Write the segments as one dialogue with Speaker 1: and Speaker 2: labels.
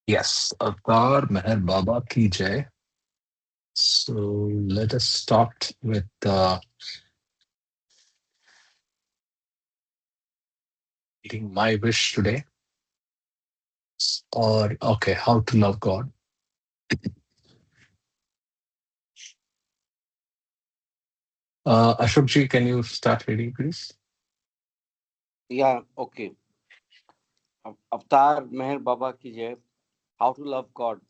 Speaker 1: Yes, Avtar Meher Baba ki jai. So let us start with reading my wish today. Or, okay, how to love God. Ashok ji, can you start reading, please?
Speaker 2: Yeah, okay. Avatar Meher Baba ki jai. How to love God.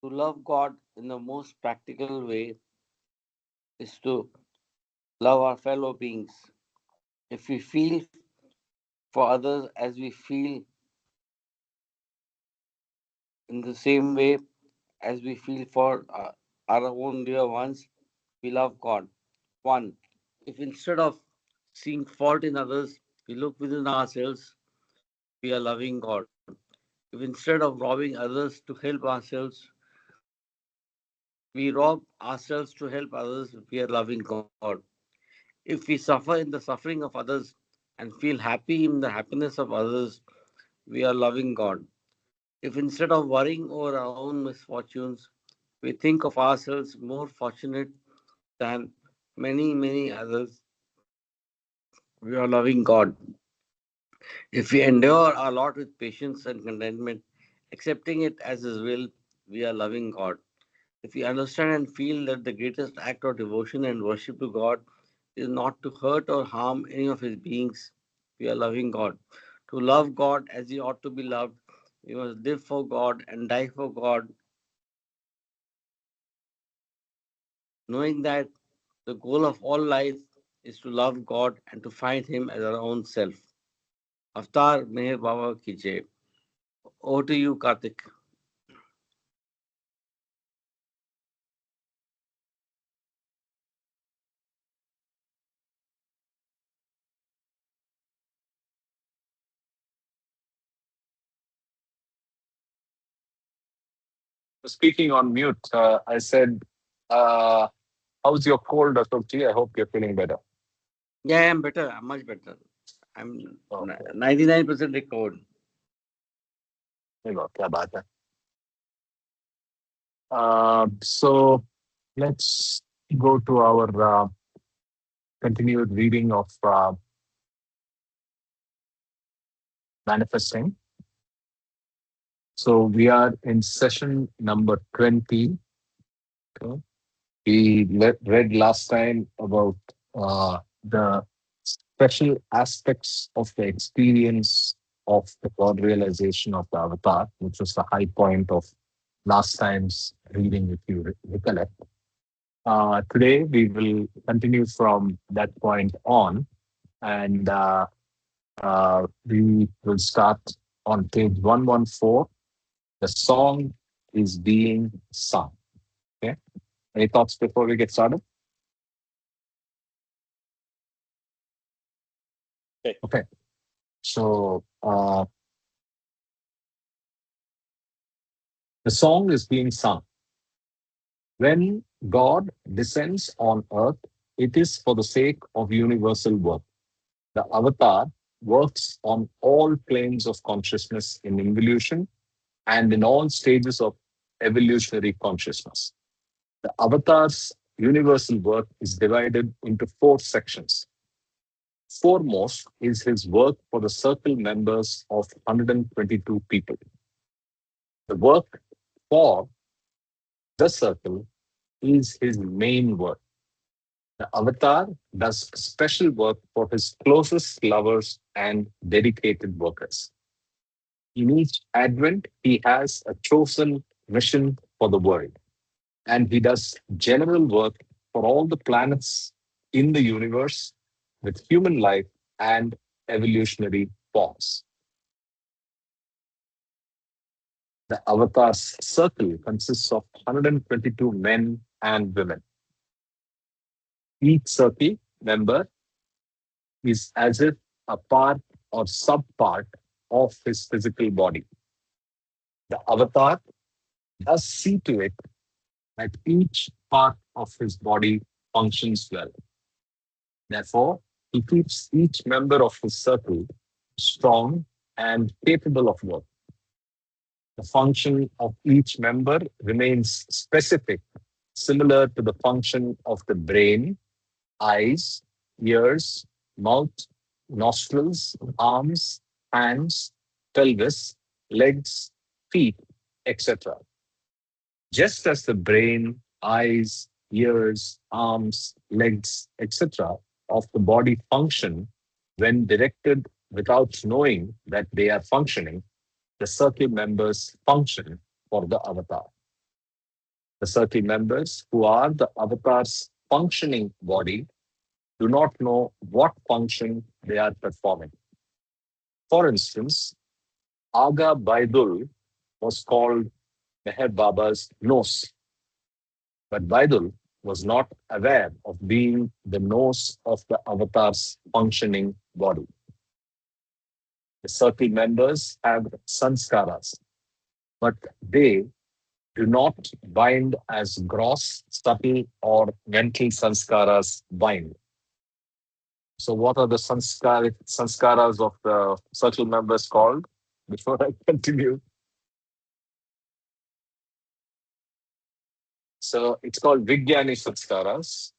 Speaker 2: To love God in the most practical way is to love our fellow beings. If we feel for others as we feel in the same way as we feel for our own dear ones, we love God. One, if instead of seeing fault in others, we look within ourselves, we are loving God. If instead of robbing others to help ourselves, we rob ourselves to help others, we are loving God. If we suffer in the suffering of others and feel happy in the happiness of others, we are loving God. If instead of worrying over our own misfortunes, we think of ourselves more fortunate than many others, we are loving God. If we endure our lot with patience and contentment, accepting it as His will, we are loving God. If we understand and feel that the greatest act of devotion and worship to God is not to hurt or harm any of His beings, we are loving God. To love God as He ought to be loved, we must live for God and die for God, knowing that the goal of all life is to love God and to find Him as our own self. Avatar Meher Baba ki jai. Over to you, Karthik.
Speaker 1: Speaking on mute, I said, how's your cold, Ashok ji? I hope you're feeling better.
Speaker 2: Yeah, I'm better. I'm much better. I'm
Speaker 1: Okay.
Speaker 2: 99% recovered.
Speaker 1: क्या बात है. So let's go to our continued reading of manifesting. So we are in session number 20. Okay. Read last time about the special aspects of the experience of the God realization of the avatar, which was the high point of last time's reading, if you recollect. Today, we will continue from that point on, and we will start on page 114. The song is being sung. Okay. Any thoughts before we get started? Okay. So the song is being sung. When God descends on earth, it is for the sake of universal work. The avatar works on all planes of consciousness in involution and in all stages of evolutionary consciousness. The avatar's universal work is divided into four sections. Foremost is his work for the circle members of 122 people. The work for the circle is his main work. The avatar does special work for his closest lovers and dedicated workers. In each advent, he has a chosen mission for the world, and he does general work for all the planets in the universe with human life and evolutionary forms. The avatar's circle consists of 122 men and women. Each circle member is as if a part or subpart of his physical body. The avatar does see to it that each part of his body functions well. Therefore, he keeps each member of his circle strong and capable of work. The function of each member remains specific, similar to the function of the brain, eyes, ears, mouth, nostrils, arms, hands, pelvis, legs, feet, etc. Just as the brain, eyes, ears, arms, legs, etc., of the body function when directed without knowing that they are functioning, the circle members function for the avatar. The circle members, who are the avatar's functioning body, do not know what function they are performing. For instance, Aga Baidul was called Meher Baba's nose, but Baidul was not aware of being the nose of the avatar's functioning body. The circle members have sanskaras, but they do not bind as gross, subtle, or mental sanskaras bind. So, what are the sanskaras of the circle members called? Before I continue, so it's called Vijnani Sanskaras.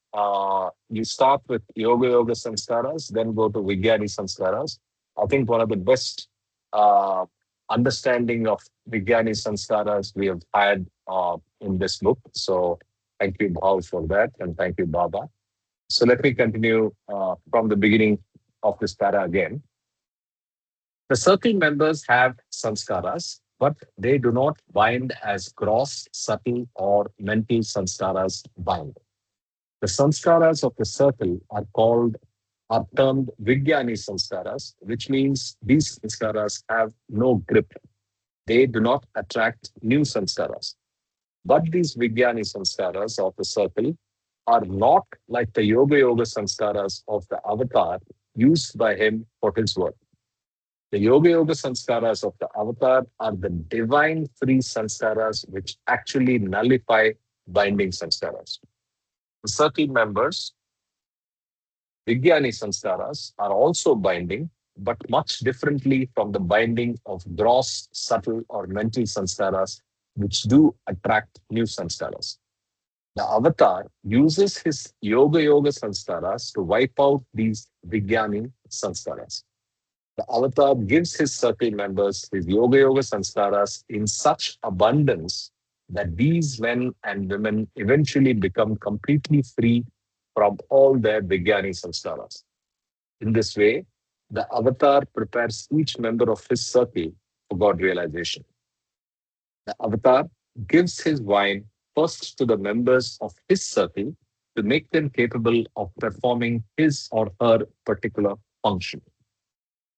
Speaker 1: You start with Yoga Sanskaras, then go to Vijnani Sanskaras. I think one of the best uh, understanding of Vijnani Sanskaras we have had in this book. So thank you, Bhau, for that, and thank you, Baba. So let me continue from the beginning of this para again. The circle members have sanskaras, but they do not bind as gross, subtle, or mental sanskaras bind. The sanskaras of the circle are termed Vijnani sanskaras, which means these sanskaras have no grip. They do not attract new sanskaras. But these Vijnani sanskaras of the circle are not like the Yoga sanskaras of the avatar used by him for his work. The Yoga sanskaras of the avatar are the divine free sanskaras which actually nullify binding sanskaras. The circle members, Vijnani sanskaras, are also binding, but much differently from the binding of gross, subtle, or mental sanskaras, which do attract new sanskaras. The avatar uses his Yoga sanskaras to wipe out these Vijnani sanskaras. The avatar gives his circle members his Yoga sanskaras in such abundance that these men and women eventually become completely free from all their Vijnani sanskaras. In this way, the avatar prepares each member of his circle for God realization. The avatar gives his wine first to the members of his circle to make them capable of performing his or her particular function.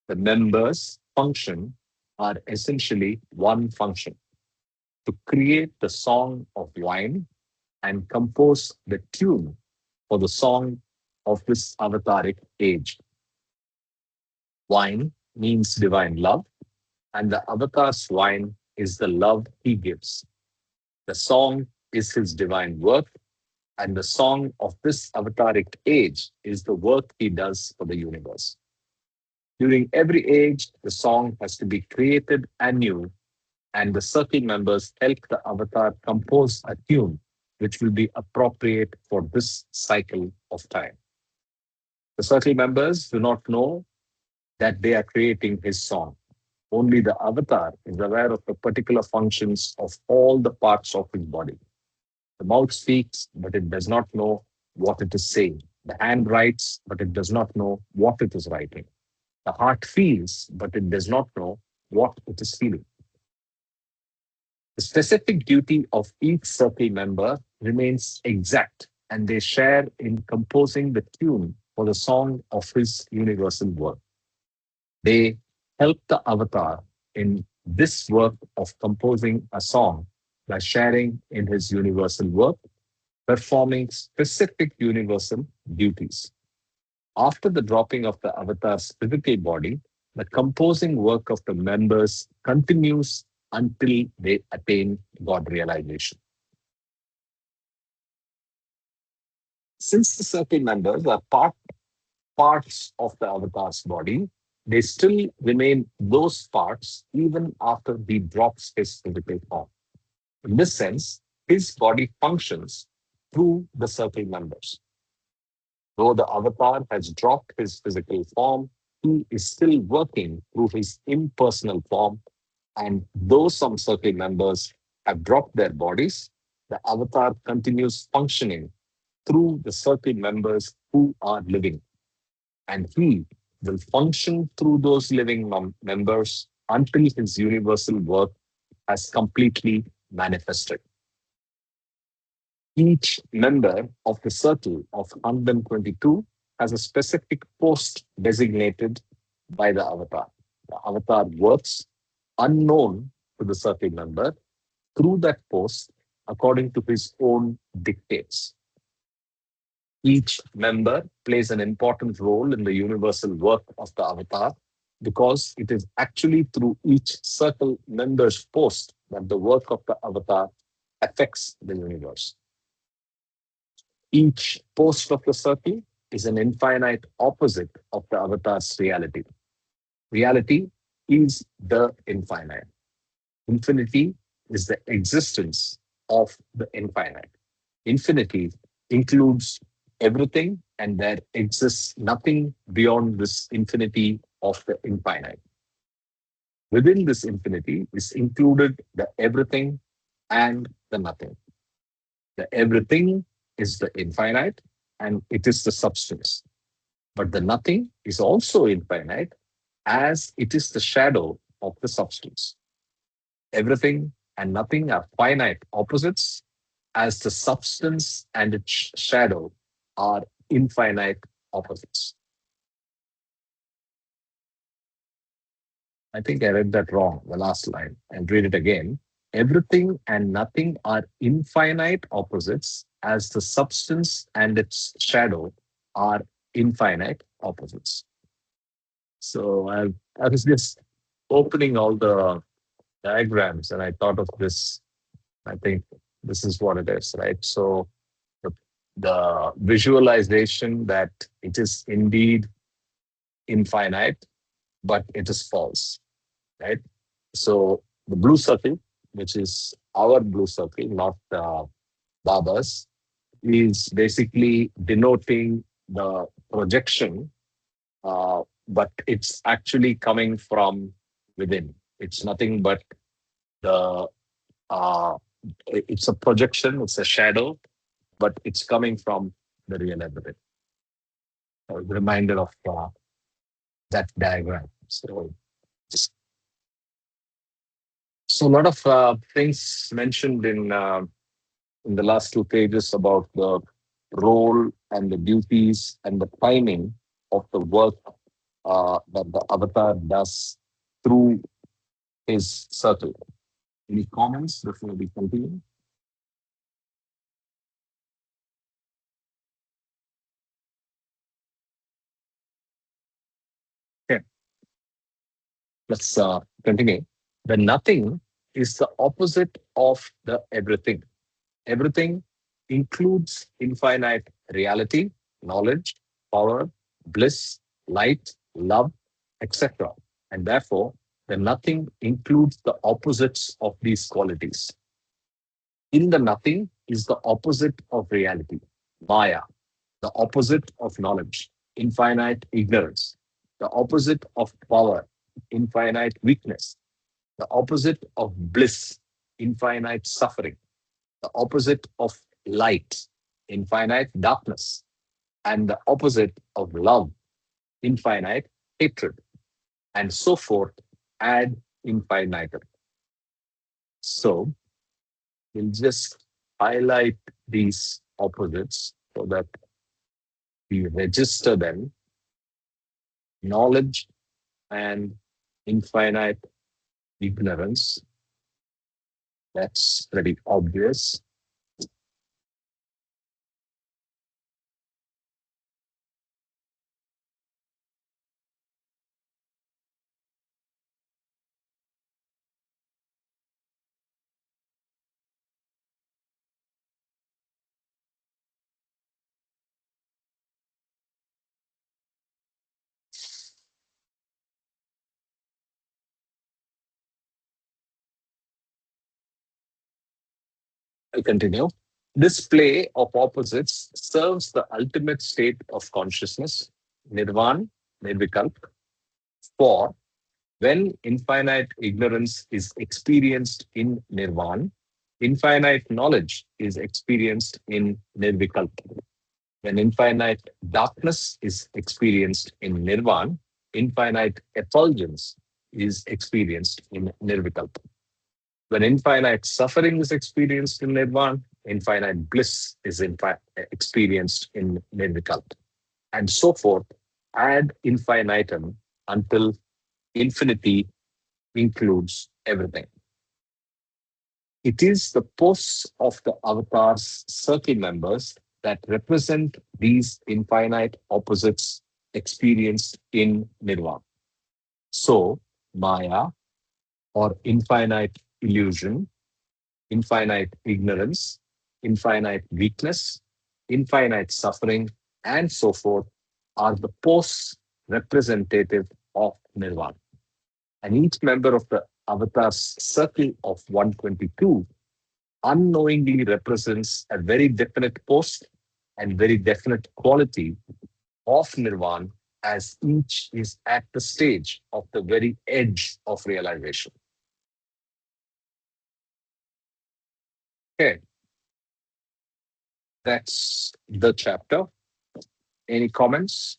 Speaker 1: The members' function are essentially one function: to create the song of wine and compose the tune for the song of this avataric age. Wine means divine love, and the avatar's wine is the love he gives. The song is his divine work, and the song of this avataric age is the work he does for the universe. During every age, the song has to be created anew, and the circle members help the avatar compose a tune which will be appropriate for this cycle of time. The circle members do not know that they are creating his song. Only the avatar is aware of the particular functions of all the parts of his body. The mouth speaks, but it does not know what it is saying. The hand writes, but it does not know what it is writing. The heart feels, but it does not know what it is feeling. The specific duty of each circle member remains exact, and they share in composing the tune for the song of his universal work. They help the avatar in this work of composing a song by sharing in his universal work, performing specific universal duties. After the dropping of the avatar's physical body, the composing work of the members continues until they attain God realization. Since the circle members are parts of the avatar's body, they still remain those parts even after he drops his physical form. In this sense, his body functions through the circle members. Though the avatar has dropped his physical form, he is still working through his impersonal form. And though some circle members have dropped their bodies, the avatar continues functioning through the circle members who are living. And he will function through those living members until his universal work has completely manifested. Each member of the circle of 122 has a specific post designated by the avatar. The avatar works unknown to the circle member through that post according to his own dictates. Each member plays an important role in the universal work of the avatar because it is actually through each circle member's post that the work of the avatar affects the universe. Each post of the circle is an infinite opposite of the avatar's reality. Reality is the infinite. Infinity is the existence of the infinite. Infinity includes everything, and there exists nothing beyond this infinity of the infinite. Within this infinity is included the everything and the nothing. The everything is the infinite and it is the substance. But the nothing is also infinite as it is the shadow of the substance. Everything and nothing are finite opposites as the substance and its shadow are infinite opposites. I think I read that wrong, the last line, and read it again. Everything and nothing are infinite opposites as the substance and its shadow are infinite opposites. So I was just opening all the diagrams and I thought of this. I think this is what it is, right? So the, the visualization that it is indeed infinite, but it is false, right? So the blue circle, which is our blue circle, not Baba's, is basically denoting the projection, but it's actually coming from within. It's nothing but the, uh, it's a projection, it's a shadow, but it's coming from the real evidence. Reminder of that diagram. So a lot of things mentioned in the last two pages about the role and the duties and the timing of the work that the avatar does through his circle. Any comments before we continue? Okay, let's continue. The nothing is the opposite of the everything. Everything includes infinite reality, knowledge, power, bliss, light, love, etc. And therefore, the nothing includes the opposites of these qualities. In the nothing is the opposite of reality, Maya, the opposite of knowledge, infinite ignorance, the opposite of power, infinite weakness, the opposite of bliss, infinite suffering, the opposite of light, infinite darkness, and the opposite of love, infinite hatred, and so forth ad infinitum. So we'll just highlight these opposites so that we register them. Knowledge and infinite ignorance. That's pretty obvious. I continue. This play of opposites serves the ultimate state of consciousness, nirvan, nirvikalp, for when infinite ignorance is experienced in nirvan, infinite knowledge is experienced in nirvikalp. When infinite darkness is experienced in nirvan, infinite effulgence is experienced in nirvikalpa. When infinite suffering is experienced in nirvana, infinite bliss is experienced in nirvikalpa, and so forth ad infinitum until infinity includes everything. It is the posts of the avatar's circle members that represent these infinite opposites experienced in nirvana. So, Maya or infinite illusion, infinite ignorance, infinite weakness, infinite suffering, and so forth are the posts representative of nirvana. And each member of the avatar's circle of 122 unknowingly represents a very definite post and very definite quality of nirvana, as each is at the stage of the very edge of realization. Okay, that's the chapter. Any comments?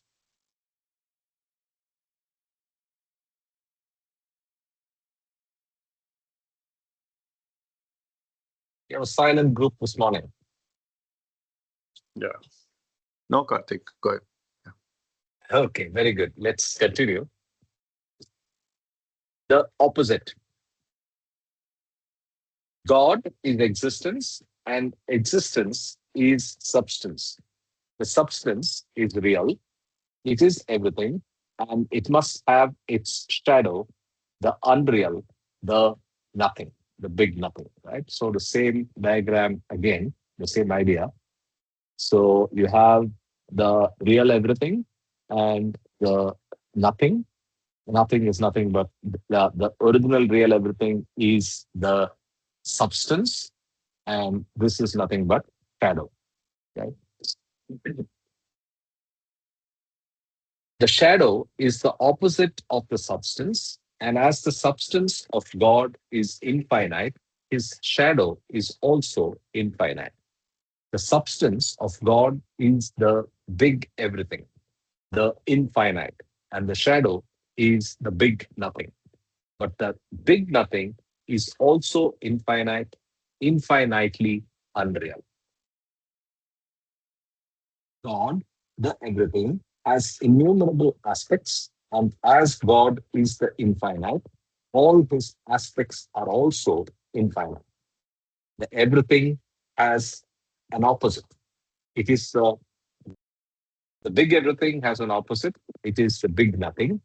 Speaker 1: You have a silent group this morning.
Speaker 3: Yeah. No, Karthik, go ahead. Yeah.
Speaker 1: Okay, very good. Let's continue. The opposite. God is existence, and existence is substance. The substance is real, it is everything, and it must have its shadow, the unreal, the nothing, the big nothing, right? So the same diagram again, the same idea. So you have the real everything and the nothing. Nothing is nothing but the original real everything is the substance, and this is nothing but shadow. Right? The shadow is the opposite of the substance, and as the substance of God is infinite, his shadow is also infinite. The substance of God is the big everything, the infinite, and the shadow is the big nothing. But the big nothing is also infinite, infinitely unreal. God, the everything, has innumerable aspects, and as God is the infinite, all his aspects are also infinite. The everything has an opposite. It is the big everything has an opposite. It is the big nothing,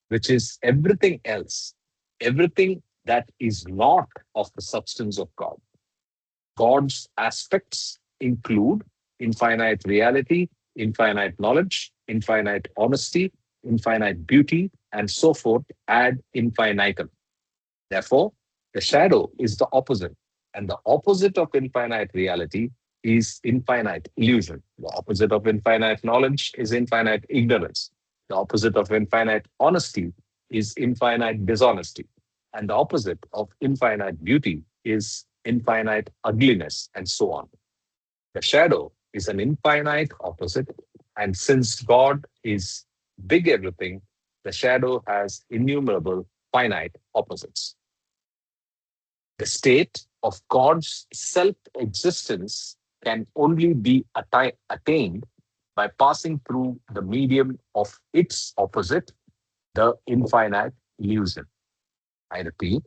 Speaker 1: which is everything else, everything that is not of the substance of God. God's aspects include infinite reality, infinite knowledge, infinite honesty, infinite beauty, and so forth ad infinitum. Therefore, the shadow is the opposite, and the opposite of infinite reality is infinite illusion. The opposite of infinite knowledge is infinite ignorance. The opposite of infinite honesty is infinite dishonesty. And the opposite of infinite beauty is infinite ugliness, and so on. The shadow is an infinite opposite, and since God is big everything, the shadow has innumerable finite opposites. The state of God's self existence can only be attained by passing through the medium of its opposite, the infinite illusion. I repeat,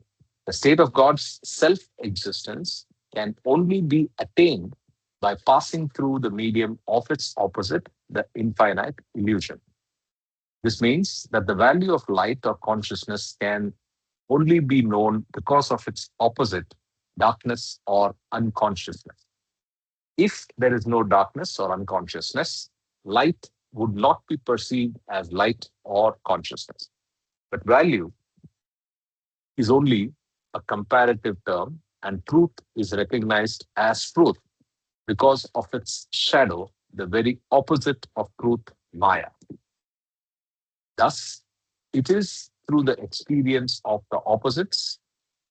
Speaker 1: the state of God's self existence can only be attained by passing through the medium of its opposite, the infinite illusion. This means that the value of light or consciousness can only be known because of its opposite, darkness or unconsciousness. If there is no darkness or unconsciousness, light would not be perceived as light or consciousness. But value is only a comparative term, and truth is recognized as truth because of its shadow, the very opposite of truth, Maya. Thus, it is through the experience of the opposites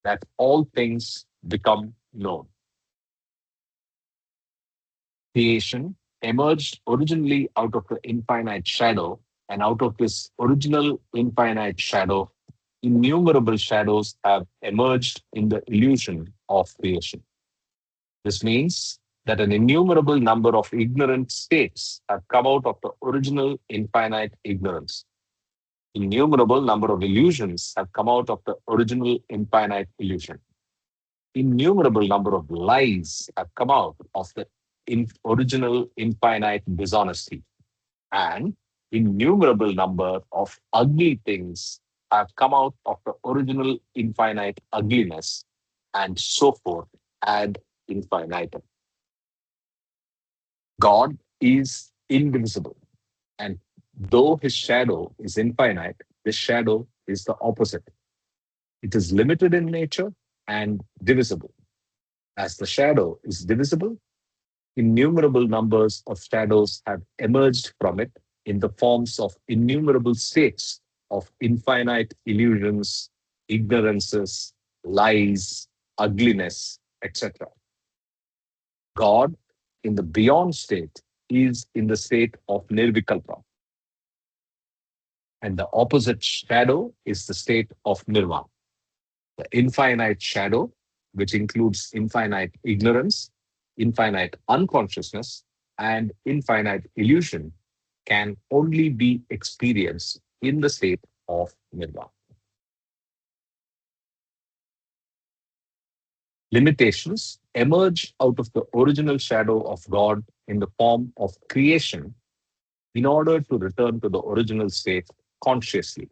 Speaker 1: that all things become known. Creation emerged originally out of the infinite shadow, and out of this original infinite shadow, innumerable shadows have emerged in the illusion of creation. This means that an innumerable number of ignorant states have come out of the original infinite ignorance. Innumerable number of illusions have come out of the original infinite illusion. Innumerable number of lies have come out of the original infinite dishonesty. And innumerable number of ugly things have come out of the original infinite ugliness, and so forth ad infinitum. God is indivisible, and though his shadow is infinite, this shadow is the opposite. It is limited in nature and divisible. As the shadow is divisible, innumerable numbers of shadows have emerged from it in the forms of innumerable states of infinite illusions, ignorances, lies, ugliness, etc. God, in the beyond state, is in the state of nirvikalpa, and the opposite shadow is the state of nirvana. The infinite shadow, which includes infinite ignorance, infinite unconsciousness, and infinite illusion, can only be experienced in the state of nirvana. Limitations emerge out of the original shadow of God in the form of creation in order to return to the original state consciously.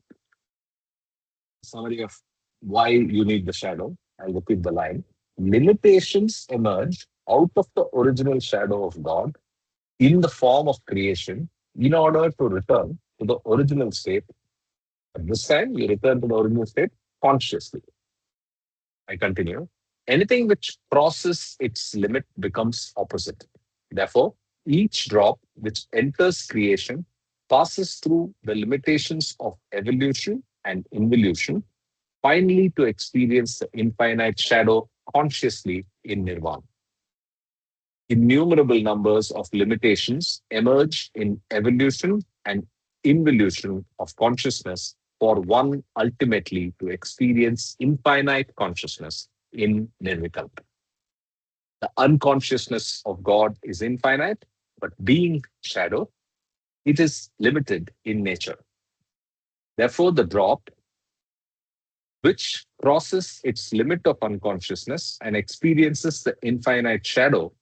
Speaker 1: Summary of why you need the shadow. I'll repeat the line. Limitations emerge out of the original shadow of God in the form of creation in order to return to the original state. At this time, you return to the original state consciously. I continue. Anything which crosses its limit becomes opposite. Therefore, each drop which enters creation passes through the limitations of evolution and involution, finally to experience the infinite shadow consciously in nirvana. Innumerable numbers of limitations emerge in evolution and involution of consciousness for one ultimately to experience infinite consciousness in nirvikalpa. The unconsciousness of God is infinite, but being shadow, it is limited in nature. Therefore, the drop which crosses its limit of unconsciousness and experiences the infinite shadow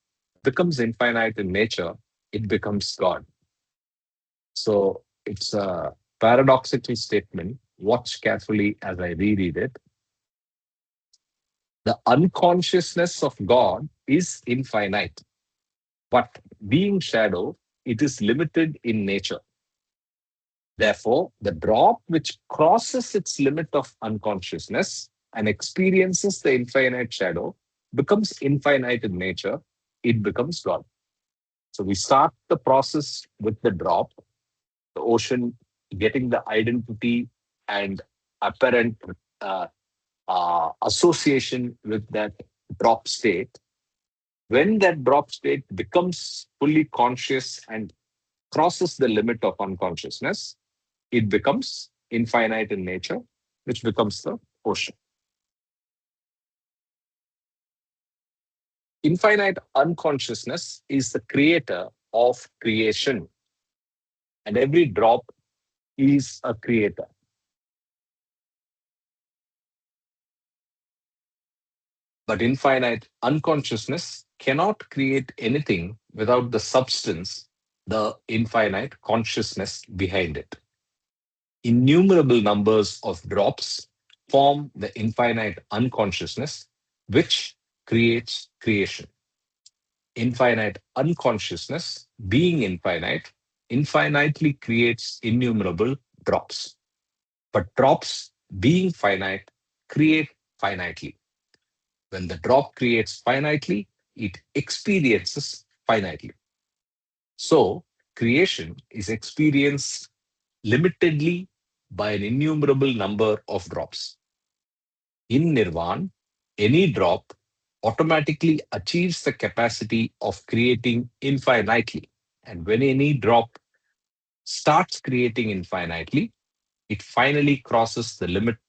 Speaker 1: becomes infinite in nature, it becomes God. So it's a paradoxical statement. Watch carefully as I reread it. The unconsciousness of God is infinite, but being shadow, it is limited in nature. Therefore, the drop which crosses its limit of unconsciousness and experiences the infinite shadow becomes infinite in nature, it becomes God. So we start the process with the drop, the ocean getting the identity and apparent uh, association with that drop state. When that drop state becomes fully conscious and crosses the limit of unconsciousness, it becomes infinite in nature, which becomes the ocean. Infinite unconsciousness is the creator of creation, and every drop is a creator. But infinite unconsciousness cannot create anything without the substance, the infinite consciousness behind it. Innumerable numbers of drops form the infinite unconsciousness, which creates creation. Infinite unconsciousness, being infinite, infinitely creates innumerable drops. But drops, being finite, create finitely. When the drop creates finitely, it experiences finitely. So, creation is experienced limitedly by an innumerable number of drops. In Nirvana, any drop automatically achieves the capacity of creating infinitely. And when any drop starts creating infinitely, it finally crosses the limits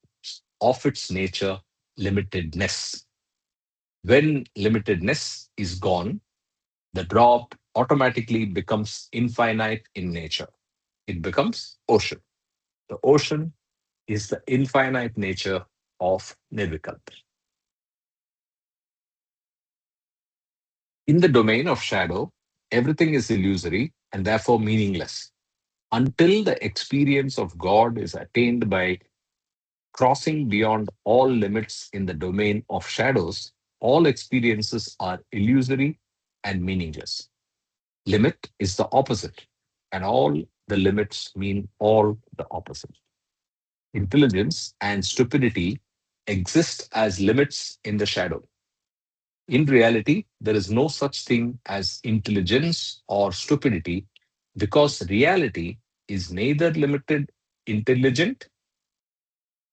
Speaker 1: of its nature, limitedness. When limitedness is gone, the drop automatically becomes infinite in nature. It becomes ocean. The ocean is the infinite nature of Nirvikalpa. In the domain of shadow, everything is illusory and therefore meaningless. Until the experience of God is attained by crossing beyond all limits in the domain of shadows, all experiences are illusory and meaningless. Limit is the opposite, and all the limits mean all the opposite. Intelligence and stupidity exist as limits in the shadow. In reality, there is no such thing as intelligence or stupidity because reality is neither limited intelligent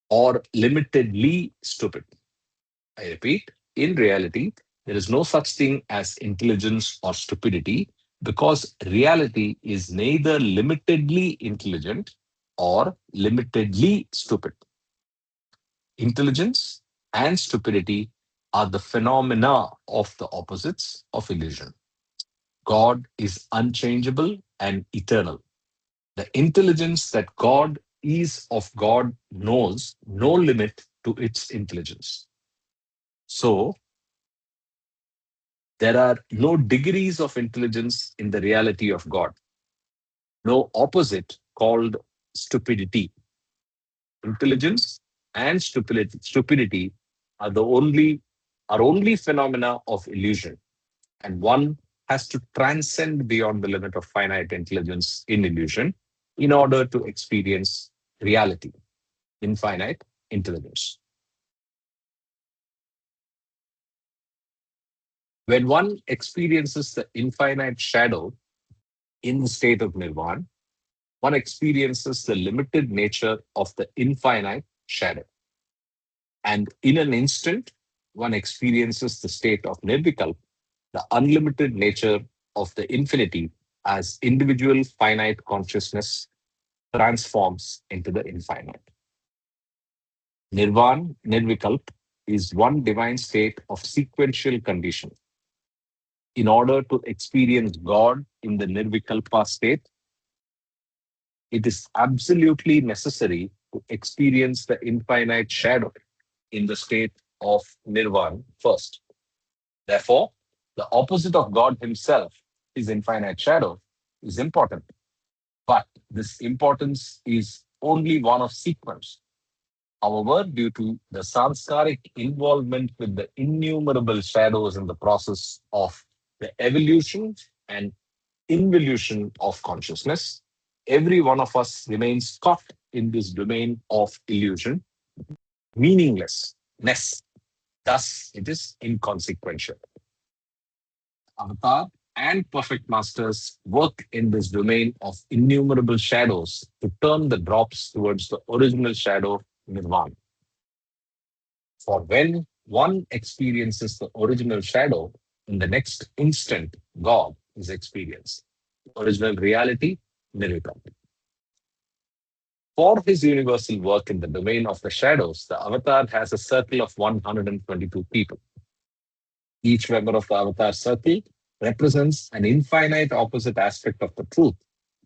Speaker 1: or limitedly stupid. I repeat, in reality, there is no such thing as intelligence or stupidity because reality is neither limitedly intelligent or limitedly stupid. Intelligence and stupidity are the phenomena of the opposites of illusion. God is unchangeable and eternal. The intelligence that God is of God knows no limit to its intelligence. So, there are no degrees of intelligence in the reality of God, no opposite called stupidity. Intelligence and stupidity are the only phenomena of illusion, and one has to transcend beyond the limit of finite intelligence in illusion in order to experience reality, infinite intelligence. When one experiences the infinite shadow in the state of nirvana, one experiences the limited nature of the infinite shadow. And in an instant, one experiences the state of nirvikalpa, the unlimited nature of the infinity as individual finite consciousness transforms into the infinite. Nirvana, nirvikalpa, is one divine state of sequential condition. In order to experience God in the nirvikalpa state, it is absolutely necessary to experience the infinite shadow in the state of nirvana first. Therefore, the opposite of God himself, his infinite shadow, is important. But this importance is only one of sequence. However, due to the sanskaric involvement with the innumerable shadows in the process of the evolution and involution of consciousness, every one of us remains caught in this domain of illusion, meaninglessness. Thus, it is inconsequential. Avatar and perfect masters work in this domain of innumerable shadows to turn the drops towards the original shadow, nirvana. For when one experiences the original shadow, in the next instant, God is experienced. Original reality, nirvikalpa. For his universal work in the domain of the shadows, the avatar has a circle of 122 people. Each member of the avatar circle represents an infinite opposite aspect of the truth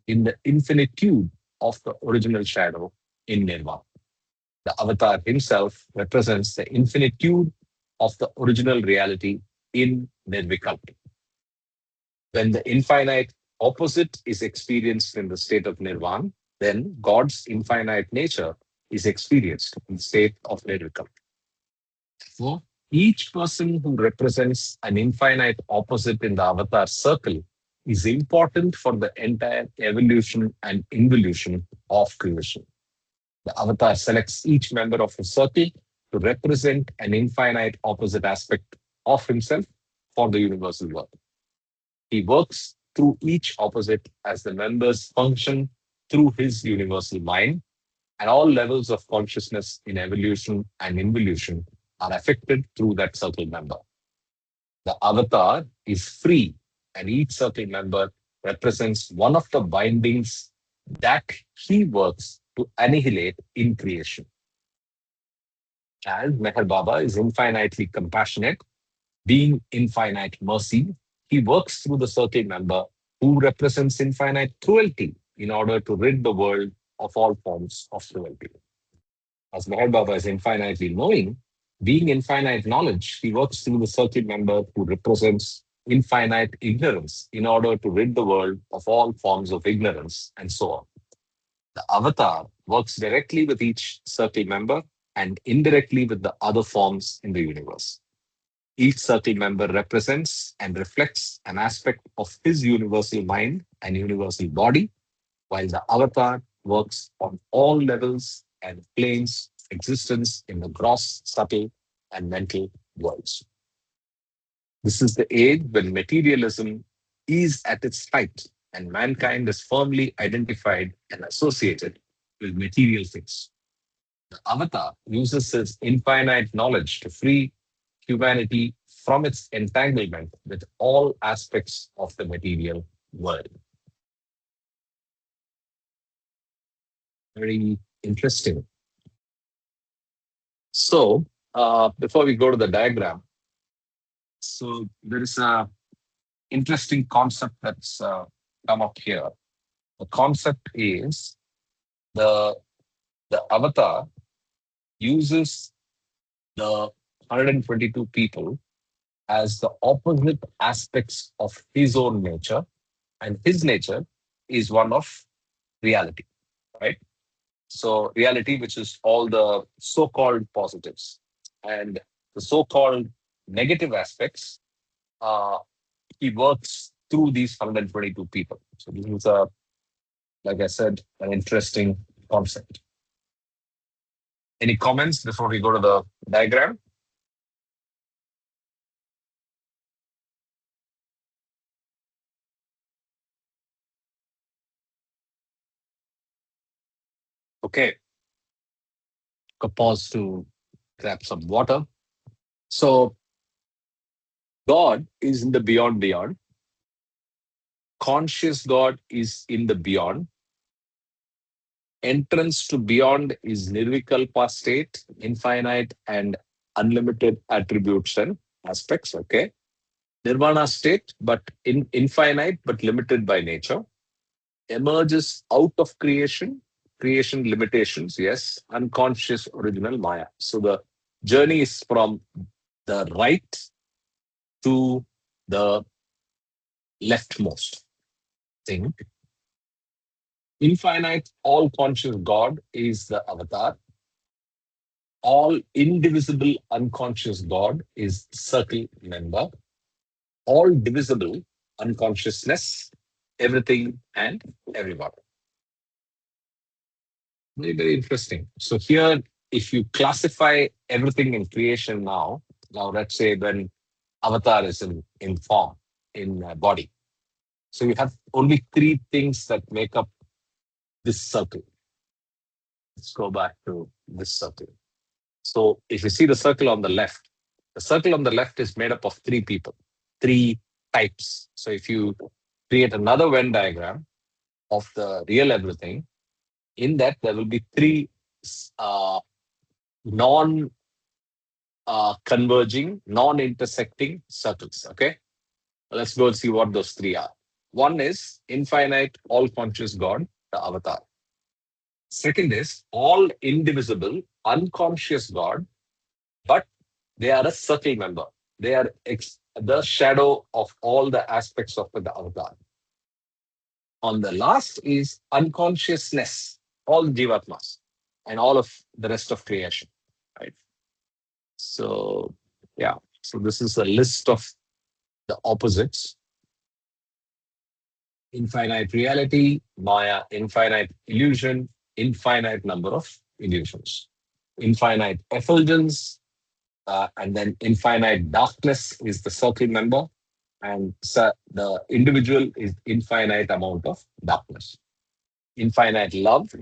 Speaker 1: in the infinitude of the original shadow in Nirvana. The avatar himself represents the infinitude of the original reality in Nirvikalpa. When the infinite opposite is experienced in the state of Nirvana, then God's infinite nature is experienced in the state of Nirvikalpa. So each person who represents an infinite opposite in the avatar circle is important for the entire evolution and involution of creation. The avatar selects each member of the circle to represent an infinite opposite aspect of himself for the universal world. He works through each opposite as the members function through his universal mind, and all levels of consciousness in evolution and involution are affected through that circle member. The avatar is free, and each circle member represents one of the bindings that he works to annihilate in creation. As Meher Baba is infinitely compassionate, being infinite mercy, he works through the circle member who represents infinite cruelty in order to rid the world of all forms of cruelty. As Meher Baba is infinitely knowing, being infinite knowledge, he works through the circle member who represents infinite ignorance in order to rid the world of all forms of ignorance, and so on. The avatar works directly with each circle member and indirectly with the other forms in the universe. Each circle member represents and reflects an aspect of his universal mind and universal body, while the avatar works on all levels and planes of existence in the gross, subtle, and mental worlds. This is the age when materialism is at its height and mankind is firmly identified and associated with material things. The avatar uses his infinite knowledge to free humanity from its entanglement with all aspects of the material world. Very interesting. So, before we go to the diagram, so there is a interesting concept that's come up here. The concept is the the avatar uses the 122 people as the opposite aspects of his own nature, and his nature is one of reality, right? So, reality, which is all the so called positives, and the so called negative aspects, uh, he works through these 122 people. So, this is like I said, an interesting concept. Any comments before we go to the diagram? Okay, a pause to grab some water. So, God is in the beyond beyond. Conscious God is in the beyond. Entrance to beyond is nirvikalpa state, infinite and unlimited attributes and aspects. Okay. Nirvana state, but infinite but limited by nature. Emerges out of creation, creation limitations, yes, unconscious original Maya. So the journey is from the right to the leftmost thing. Infinite, all conscious God is the avatar. All indivisible, unconscious God is circle member. All divisible, unconsciousness, everything and everyone. Very, very interesting. So here, if you classify everything in creation now let's say when avatar is in form, in body. So you have only three things that make up this circle. Let's go back to this circle. So if you see the circle on the left is made up of three people, three types. So if you create another Venn diagram of the real everything, in that there will be three uh, non converging, non intersecting circles. Okay. Let's go and see what those three are. One is infinite, all conscious God, the avatar. Second is all indivisible, unconscious God, but they are a circle member. They are the shadow of all the aspects of the avatar. On the last is unconsciousness, all jivatmas, and all of the rest of creation. Right. So, yeah. So this is a list of the opposites: infinite reality, Maya, infinite illusion, infinite number of illusions. Infinite effulgence, and then infinite darkness is the circle member, and the individual is infinite amount of darkness. Infinite love,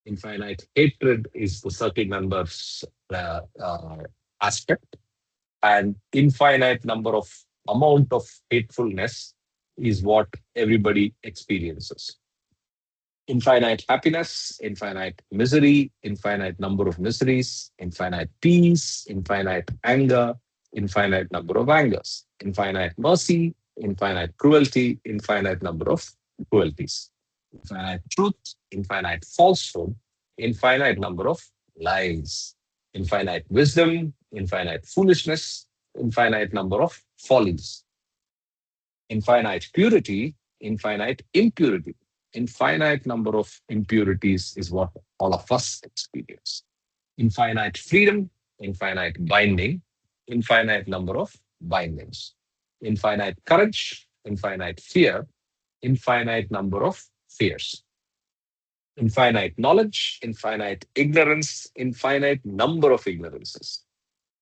Speaker 1: infinite hatred is the circle member's aspect, and infinite number of amount of hatefulness is what everybody experiences. Infinite happiness, infinite misery, infinite number of miseries, infinite peace, infinite anger, infinite number of angers, infinite mercy, infinite cruelty, infinite number of cruelties, infinite truth, infinite falsehood, infinite number of lies, infinite wisdom, infinite foolishness, infinite number of follies, infinite purity, infinite impurity. Infinite number of impurities is what all of us experience. Infinite freedom, infinite binding, infinite number of bindings. Infinite courage, infinite fear, infinite number of fears. Infinite knowledge, infinite ignorance, infinite number of ignorances.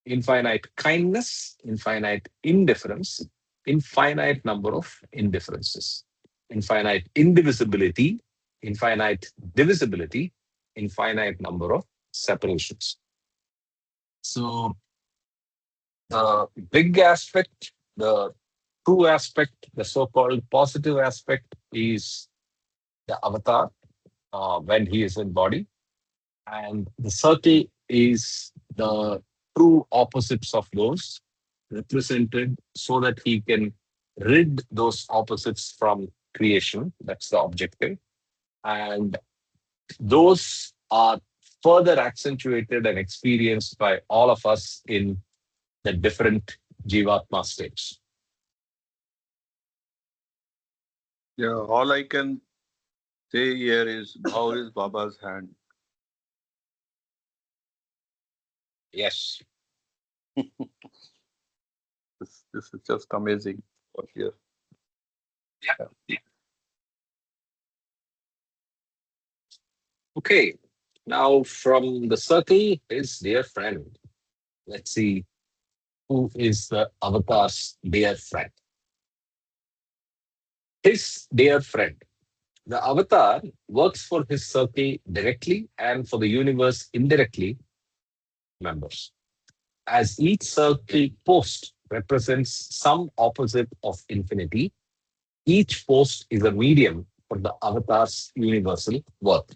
Speaker 1: Infinite kindness, infinite indifference, infinite number of indifferences, infinite indivisibility, infinite divisibility, infinite number of separations. So the big aspect, the true aspect, the so-called positive aspect is the avatar when he is in body, and the circle is the true opposites of those represented so that he can rid those opposites from creation. That's the objective. And those are further accentuated and experienced by all of us in the different Jivatma states.
Speaker 3: Yeah, all I can say here is how is Baba's hand?
Speaker 1: Yes.
Speaker 3: This is just amazing. What here?
Speaker 1: Yeah. Okay. Now, from the circle, his dear friend. Let's see who is the avatar's dear friend. His dear friend. The avatar works for his circle directly and for the universe indirectly, members. As each circle post represents some opposite of infinity, each post is a medium for the avatar's universal work.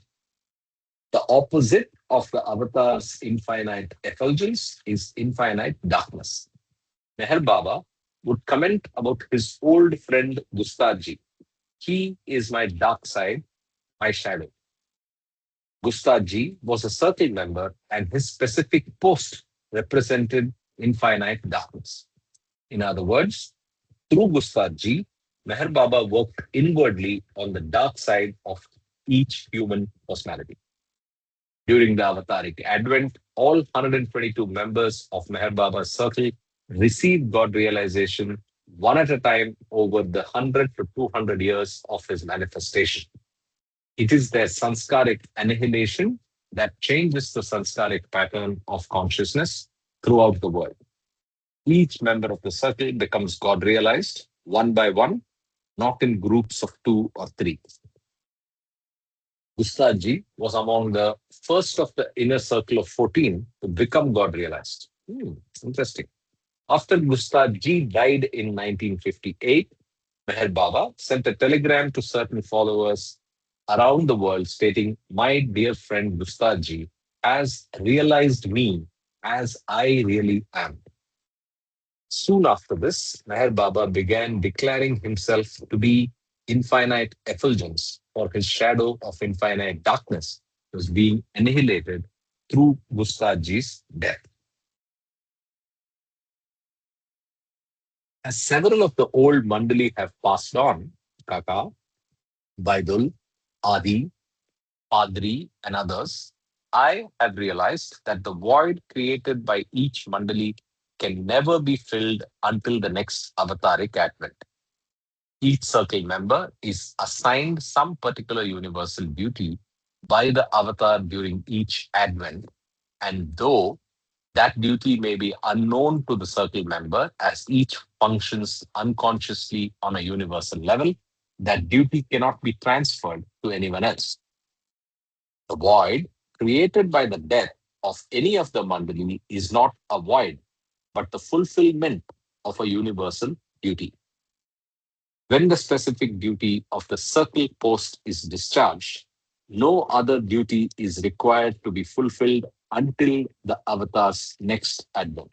Speaker 1: The opposite of the avatar's infinite effulgence is infinite darkness. Meher Baba would comment about his old friend Gustaji. He is my dark side, my shadow. Gustaji was a circle member, and his specific post represented infinite darkness. In other words, through Gustaji, Meher Baba worked inwardly on the dark side of each human personality. During the Avataric Advent, all 122 members of Meher Baba's circle received God realization one at a time over the 100 to 200 years of his manifestation. It is their sanskaric annihilation that changes the sanskaric pattern of consciousness throughout the world. Each member of the circle becomes God realized one by one, not in groups of two or three. Gustaji was among the first of the inner circle of 14 to become God realized. Interesting. After Gustaji died in 1958, Meher Baba sent a telegram to certain followers around the world stating, "My dear friend Gustaji has realized me as I really am." Soon after this, Meher Baba began declaring himself to be infinite effulgence, for his shadow of infinite darkness was being annihilated through Gustaji's death. As several of the old Mandali have passed on, Kaka, Baidul, Adi, Padri, and others, I have realized that the void created by each Mandali can never be filled until the next avataric advent. Each circle member is assigned some particular universal duty by the avatar during each advent, And though that duty may be unknown to the circle member as each functions unconsciously on a universal level, that duty cannot be transferred to anyone else. The void created by the death of any of the mandali is not a void, but the fulfillment of a universal duty. When the specific duty of the circle post is discharged, no other duty is required to be fulfilled until the avatar's next advent.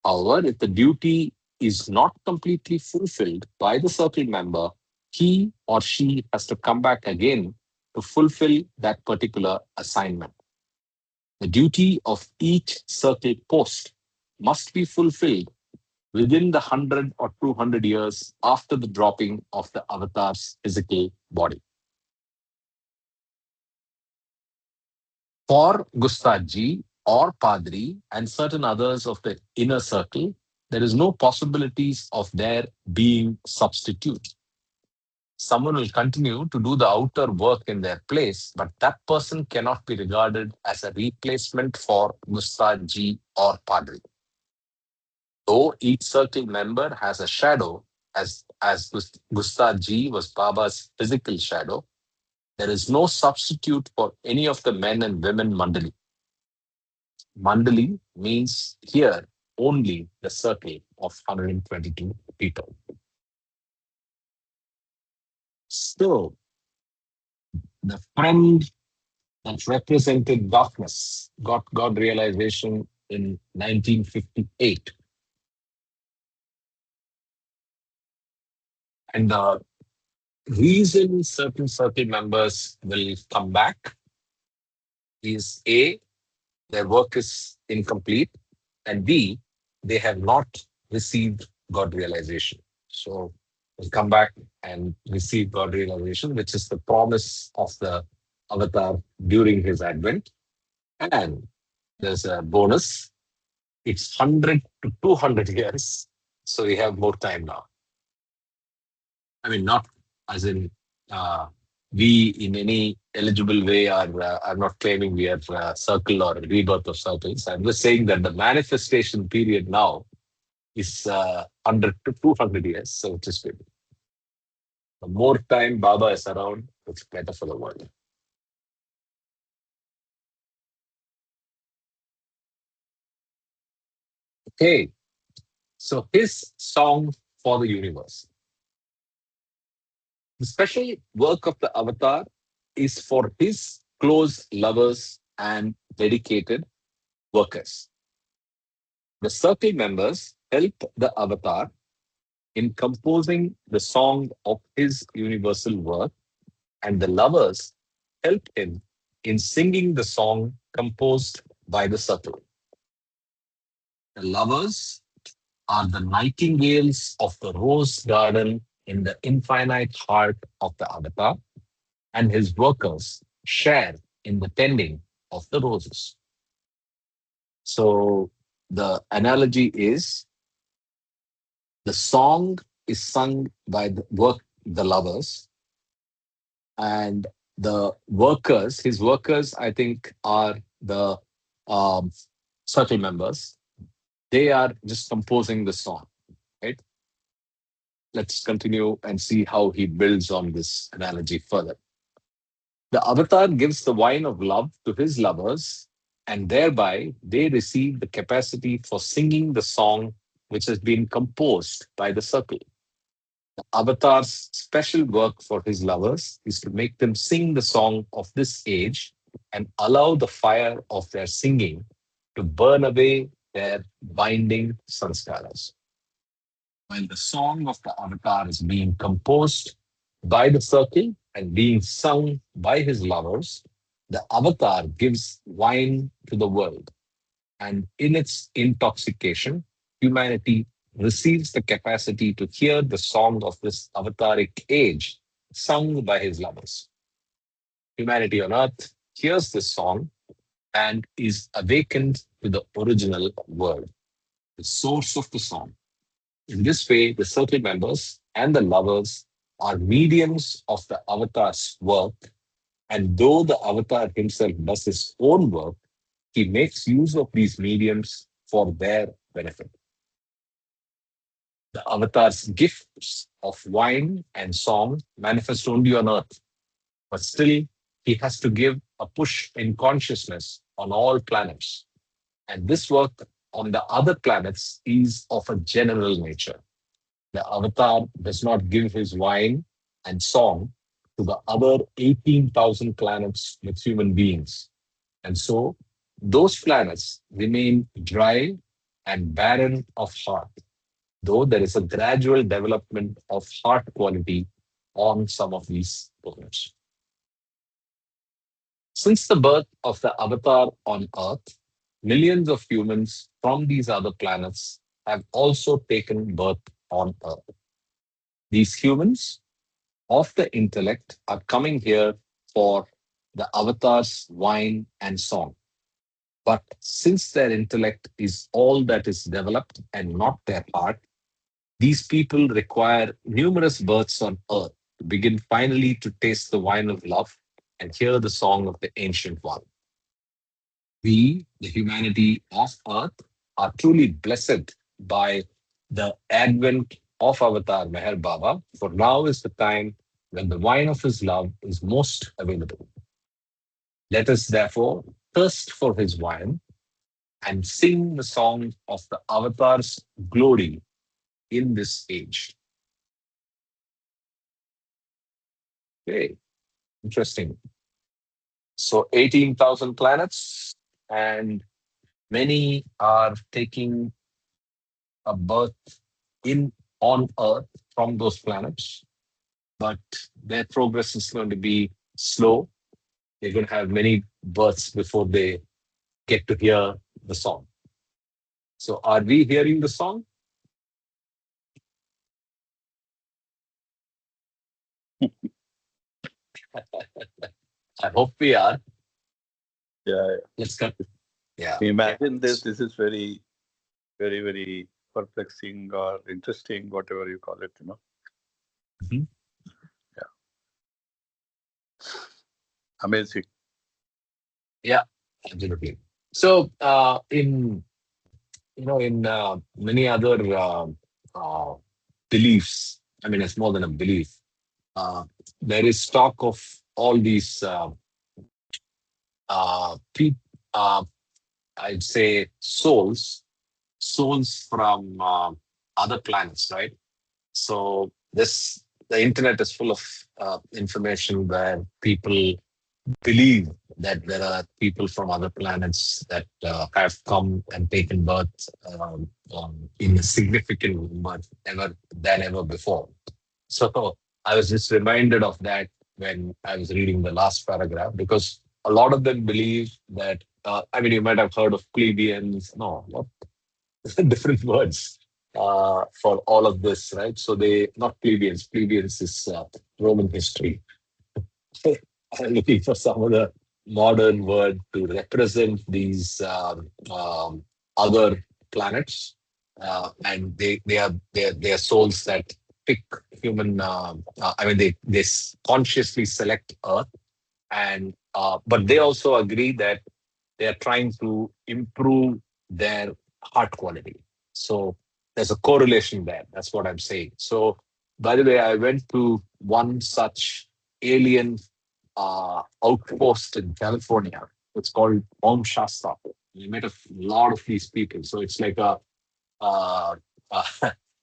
Speaker 1: However, if the duty is not completely fulfilled by the circle member, he or she has to come back again to fulfill that particular assignment. The duty of each circle post must be fulfilled within the 100 or 200 years after the dropping of the avatar's physical body. For Gustaji or Padri and certain others of the inner circle, there is no possibilities of their being substitute. Someone will continue to do the outer work in their place, but that person cannot be regarded as a replacement for Gustaji or Padri. Though each circle member has a shadow, as Gustaji was Baba's physical shadow, there is no substitute for any of the men and women mandali. Mandali means here only the circle of 122 people. So, the friend that represented darkness got God realization in 1958. And the reason certain circle members will come back is A, their work is incomplete, and B, they have not received God realization. So they'll come back and receive God realization, which is the promise of the avatar during his advent. And there's a bonus. It's 100 to 200 years. So we have more time now. I mean, not as in we in any eligible way are not claiming we are circle or rebirth of circles. I'm just saying that the manifestation period now is 100 to 200 years. So which is good. The more time Baba is around, it's better for the world. Okay. So his song for the universe. The special work of the avatar is for his close lovers and dedicated workers. The circle members help the avatar in composing the song of his universal work, and the lovers help him in singing the song composed by the circle. The lovers are the nightingales of the rose garden in the infinite heart of the avatar, and his workers share in the tending of the roses. So the analogy is the song is sung by the lovers, and the workers, his workers, I think, are the um, circle members. They are just composing the song, right? Let's continue and see how he builds on this analogy further. The avatar gives the wine of love to his lovers, and thereby they receive the capacity for singing the song which has been composed by the circle. The avatar's special work for his lovers is to make them sing the song of this age and allow the fire of their singing to burn away their binding sanskaras. While the song of the avatar is being composed by the circle and being sung by his lovers, the avatar gives wine to the world. And in its intoxication, humanity receives the capacity to hear the song of this avataric age sung by his lovers. Humanity on earth hears this song and is awakened to the original word, the source of the song. In this way, the circle members and the lovers are mediums of the avatar's work. And though the avatar himself does his own work, he makes use of these mediums for their benefit. The avatar's gifts of wine and song manifest only on earth, but still he has to give a push in consciousness on all planets. And this work on the other planets is of a general nature. The avatar does not give his wine and song to the other 18,000 planets with human beings. And so those planets remain dry and barren of heart, though there is a gradual development of heart quality on some of these planets. Since the birth of the avatar on Earth, millions of humans from these other planets have also taken birth on Earth. These humans of the intellect are coming here for the avatar's wine and song. But since their intellect is all that is developed and not their heart, these people require numerous births on earth to begin finally to taste the wine of love and hear the song of the ancient one. We, the humanity of earth, are truly blessed by the advent of Avatar Meher Baba, for now is the time when the wine of his love is most available. Let us therefore thirst for his wine and sing the song of the Avatar's glory in this age. Okay, interesting. So 18,000 planets, and many are taking a birth in on Earth from those planets, but their progress is going to be slow. They're going to have many births before they get to hear the song. So, are we hearing the song? I hope we are.
Speaker 3: Yeah.
Speaker 1: Let's go. Yeah.
Speaker 3: Imagine this. This is very, very, very perplexing or interesting, whatever you call it, you know.
Speaker 1: Mhm.
Speaker 3: Yeah. Amazing.
Speaker 1: Yeah, absolutely. So, in in many other uh, beliefs, I mean, it's more than a belief. Uh, there is talk of all these pe- uh, I'd say souls from other planets, right? So this the internet is full of information where people believe that there are people from other planets that have come and taken birth in a significant number ever than ever before. So I was just reminded of that when I was reading the last paragraph, because a lot of them believe that, I mean, you might have heard of plebeians. No, what different words for all of this, right? So they, not plebeians, plebeians is Roman history. I'm looking for some other modern word to represent these other planets, and they are souls that pick human. I mean, they consciously select Earth, and but they also agree that they are trying to improve their heart quality. So there's a correlation there. That's what I'm saying. So, by the way, I went to one such alien outpost in California. It's called Mount Shasta. We met a lot of these people. So it's like a uh, uh,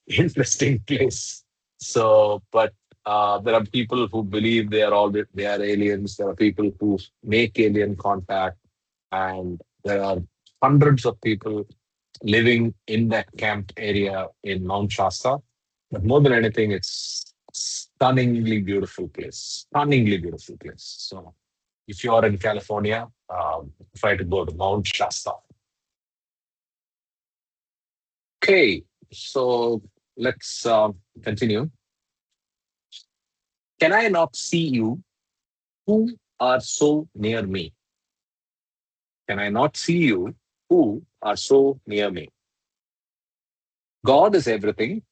Speaker 1: interesting place. So, but there are people who believe they are aliens. There are people who make alien contact, and there are hundreds of people living in that camped area in Mount Shasta. But more than anything, it's stunningly beautiful place. Stunningly beautiful place. So if you are in California, try to go to Mount Shasta. Okay, so let's continue. Can I not see you who are so near me? Can I not see you who are so near me? God is everything,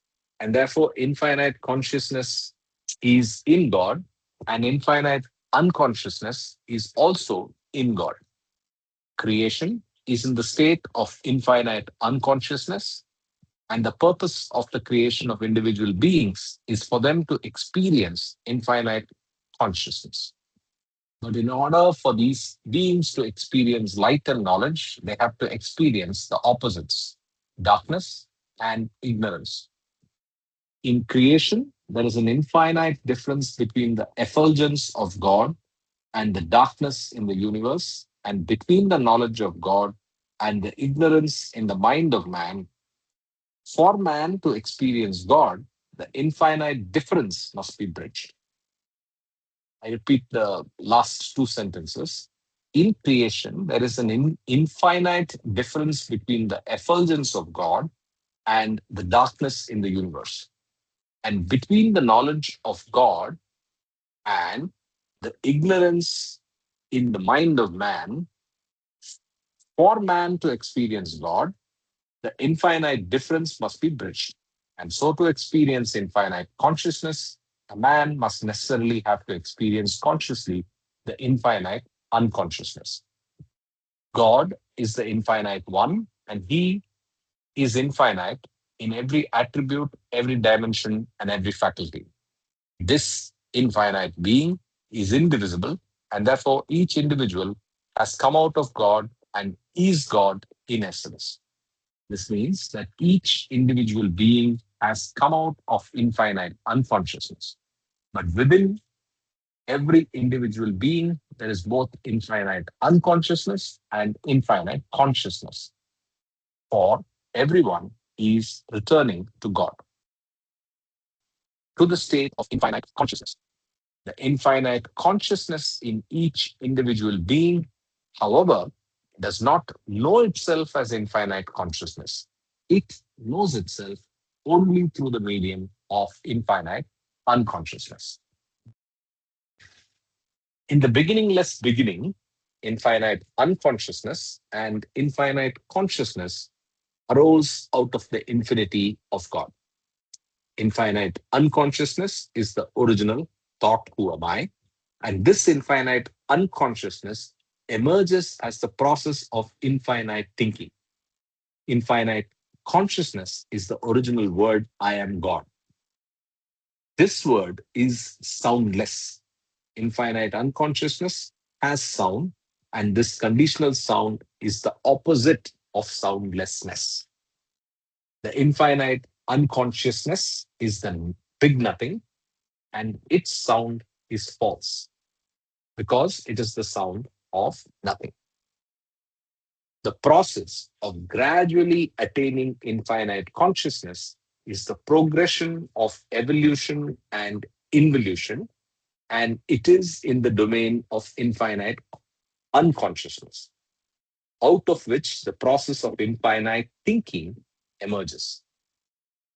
Speaker 1: and therefore infinite consciousness is in God, and infinite unconsciousness is also in God. Creation is in the state of infinite unconsciousness, and the purpose of the creation of individual beings is for them to experience infinite consciousness. But in order for these beings to experience light and knowledge, they have to experience the opposites, darkness and ignorance. In creation, there is an infinite difference between the effulgence of God and the darkness in the universe, and between the knowledge of God and the ignorance in the mind of man. For man to experience God, the infinite difference must be bridged. I repeat the last two sentences. In creation, there is an infinite difference between the effulgence of God and the darkness in the universe. And between the knowledge of God and the ignorance in the mind of man, for man to experience God, the infinite difference must be bridged. And so, to experience infinite consciousness, a man must necessarily have to experience consciously the infinite unconsciousness. God is the infinite one, and he is infinite in every attribute, every dimension, and every faculty. This infinite being is indivisible, and therefore each individual has come out of God and is God in essence. This means that each individual being has come out of infinite unconsciousness. But within every individual being, there is both infinite unconsciousness and infinite consciousness. For everyone is returning to God, to the state of infinite consciousness. The infinite consciousness in each individual being, however, does not know itself as infinite consciousness. It knows itself only through the medium of infinite unconsciousness. In the beginningless beginning, infinite unconsciousness and infinite consciousness arose out of the infinity of God. Infinite unconsciousness is the original thought, who am I? And this infinite unconsciousness emerges as the process of infinite thinking. Infinite consciousness is the original word, I am God. This word is soundless. Infinite unconsciousness has sound, and this conditional sound is the opposite of soundlessness. The infinite unconsciousness is the big nothing, and its sound is false because it is the sound of nothing. The process of gradually attaining infinite consciousness is the progression of evolution and involution, and it is in the domain of infinite unconsciousness, out of which the process of infinite thinking emerges.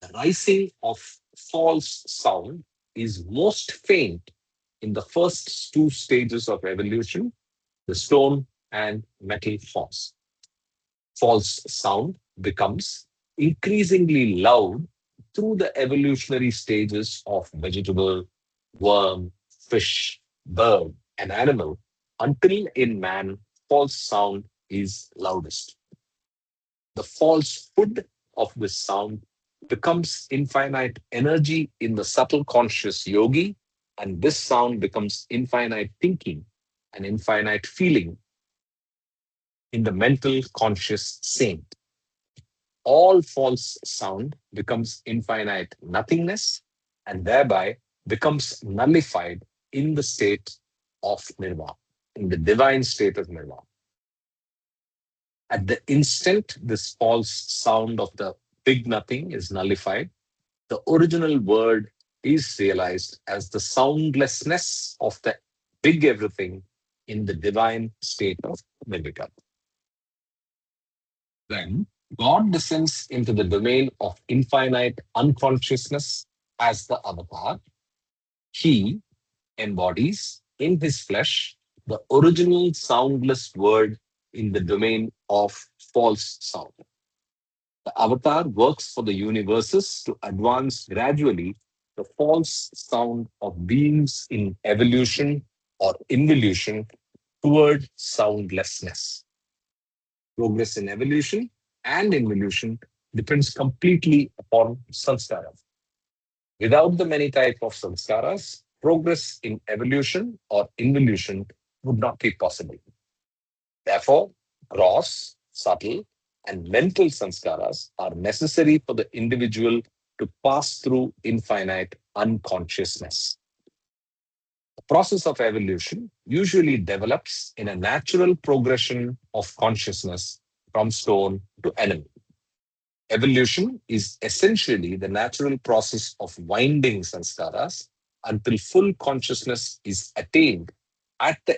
Speaker 1: The rising of false sound is most faint in the first two stages of evolution, the stone and metal forms. False sound becomes increasingly loud through the evolutionary stages of vegetable, worm, fish, bird, and animal, until in man, false sound is loudest. The falsehood of this sound becomes infinite energy in the subtle conscious yogi, and this sound becomes infinite thinking and infinite feeling in the mental conscious saint. All false sound becomes infinite nothingness and thereby becomes nullified in the state of nirvana, in the divine state of nirvana. At the instant this false sound of the big nothing is nullified, the original word is realized as the soundlessness of the big everything in the divine state of nirvana. Then God descends into the domain of infinite unconsciousness as the avatar. He embodies in his flesh the original soundless word in the domain of false sound. The avatar works for the universes to advance gradually the false sound of beings in evolution or involution toward soundlessness. Progress in evolution and involution depends completely upon sanskaras. Without the many types of sanskaras, progress in evolution or involution would not be possible. Therefore, gross, subtle, and mental sanskaras are necessary for the individual to pass through infinite unconsciousness. The process of evolution usually develops in a natural progression of consciousness from stone to animal. Evolution is essentially the natural process of winding sanskaras until full consciousness is attained at the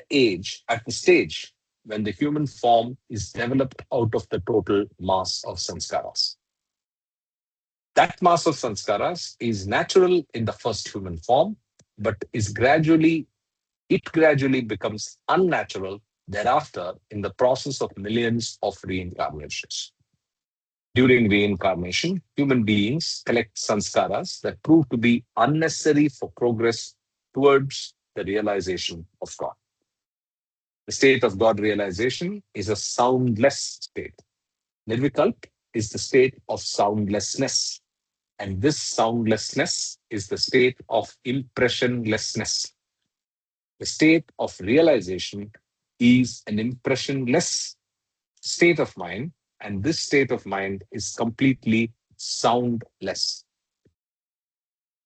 Speaker 1: stage when the human form is developed out of the total mass of sanskaras. That mass of sanskaras is natural in the first human form, but it gradually becomes unnatural thereafter in the process of millions of reincarnations. During reincarnation, human beings collect sanskaras that prove to be unnecessary for progress towards the realization of God. The state of God realization is a soundless state. Nirvikalp is the state of soundlessness, and this soundlessness is the state of impressionlessness. The state of realization is an impressionless state of mind, and this state of mind is completely soundless.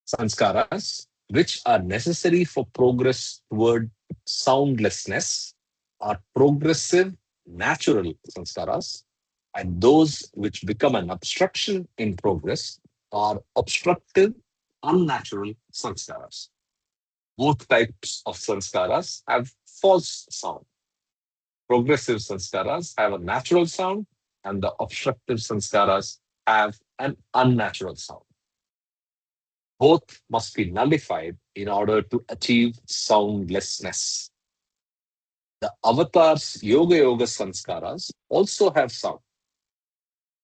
Speaker 1: Sanskaras, which are necessary for progress toward soundlessness, are progressive, natural sanskaras, and those which become an obstruction in progress are obstructive, unnatural sanskaras. Both types of sanskaras have false sound. Progressive sanskaras have a natural sound, and the obstructive sanskaras have an unnatural sound. Both must be nullified in order to achieve soundlessness. The avatar's yoga sanskaras also have sound.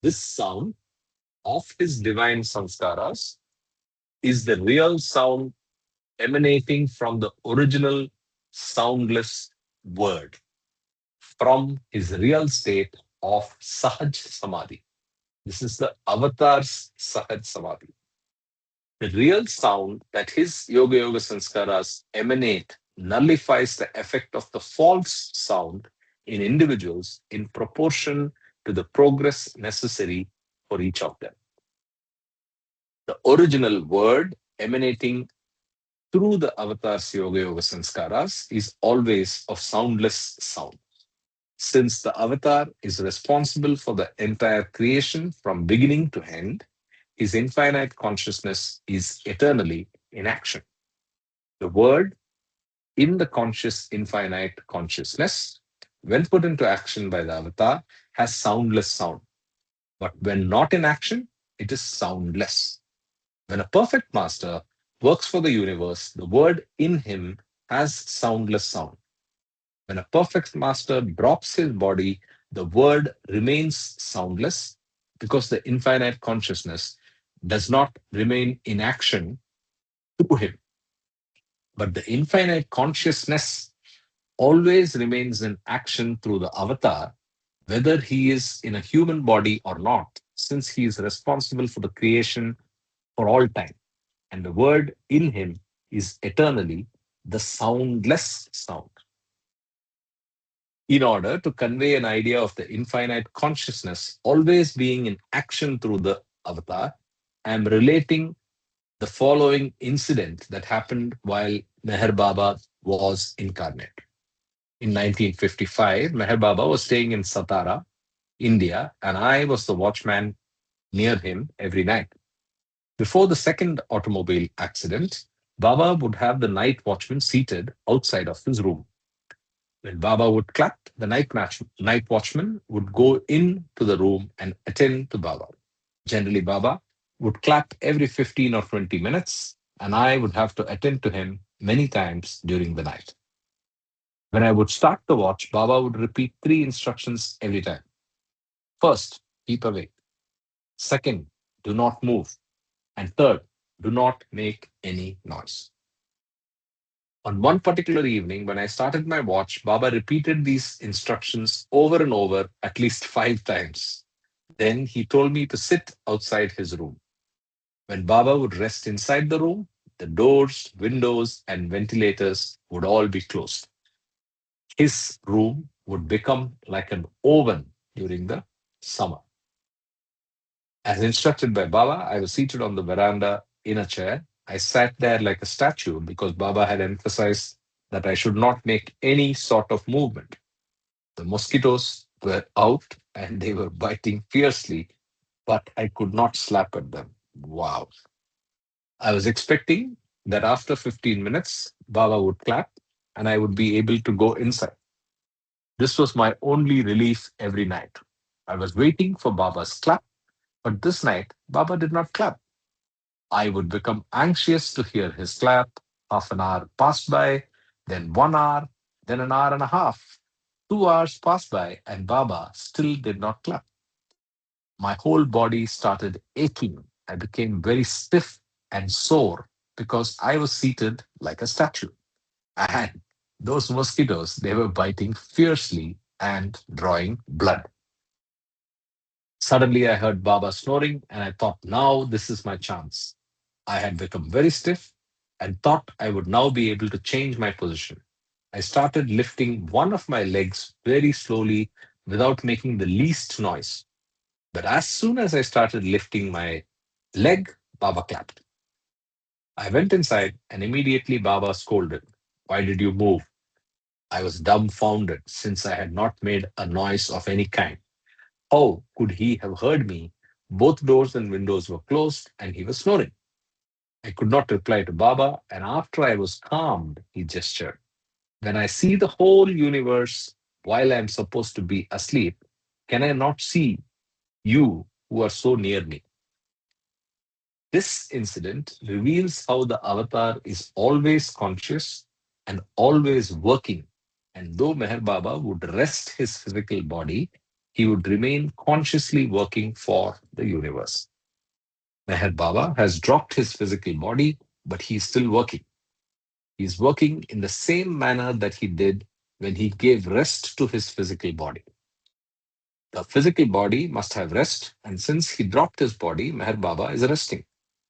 Speaker 1: This sound of his divine sanskaras is the real sound emanating from the original soundless word, from his real state of Sahaj Samadhi. This is the avatar's Sahaj Samadhi. The real sound that his yoga sanskaras emanate nullifies the effect of the false sound in individuals in proportion to the progress necessary for each of them. The original word emanating through the avatar's yoga sanskaras is always of soundless sound. Since the avatar is responsible for the entire creation from beginning to end, his infinite consciousness is eternally in action. The word in the conscious infinite consciousness, when put into action by the avatar, has soundless sound. But when not in action, it is soundless. When a perfect master works for the universe, the word in him has soundless sound. When a perfect master drops his body, the word remains soundless because the infinite consciousness does not remain in action through him. But the infinite consciousness always remains in action through the avatar, whether he is in a human body or not, since he is responsible for the creation for all time. And the word in him is eternally the soundless sound. In order to convey an idea of the infinite consciousness always being in action through the avatar, I am relating the following incident that happened while Meher Baba was incarnate. In 1955, Meher Baba was staying in Satara, India, and I was the watchman near him every night. Before the second automobile accident, Baba would have the night watchman seated outside of his room. When Baba would clap, the night watchman would go into the room and attend to Baba. Generally, Baba would clap every 15 or 20 minutes, and I would have to attend to him many times during the night. When I would start the watch, Baba would repeat three instructions every time. First, keep awake. Second, do not move. And third, do not make any noise. On one particular evening, when I started my watch, Baba repeated these instructions over and over at least 5 times. Then he told me to sit outside his room. When Baba would rest inside the room, the doors, windows, and ventilators would all be closed. His room would become like an oven during the summer. As instructed by Baba, I was seated on the veranda in a chair. I sat there like a statue because Baba had emphasized that I should not make any sort of movement. The mosquitoes were out and they were biting fiercely, but I could not slap at them. Wow. I was expecting that after 15 minutes, Baba would clap and I would be able to go inside. This was my only relief every night. I was waiting for Baba's clap, but this night, Baba did not clap. I would become anxious to hear his clap. Half an hour passed by, then 1 hour, then an hour and a half. 2 hours passed by, and Baba still did not clap. My whole body started aching. I became very stiff and sore because I was seated like a statue. And those mosquitoes, they were biting fiercely and drawing blood. Suddenly, I heard Baba snoring, and I thought, now this is my chance. I had become very stiff and thought I would now be able to change my position. I started lifting one of my legs very slowly without making the least noise. But as soon as I started lifting my leg, Baba clapped. I went inside and immediately Baba scolded. Why did you move? I was dumbfounded since I had not made a noise of any kind. How could he have heard me? Both doors and windows were closed and he was snoring. I could not reply to Baba, and after I was calmed, he gestured. When I see the whole universe while I am supposed to be asleep, can I not see you who are so near me? This incident reveals how the avatar is always conscious and always working. And though Meher Baba would rest his physical body, he would remain consciously working for the universe. Meher Baba has dropped his physical body, but he is still working. He is working in the same manner that he did when he gave rest to his physical body. The physical body must have rest, and since he dropped his body, Meher Baba is resting.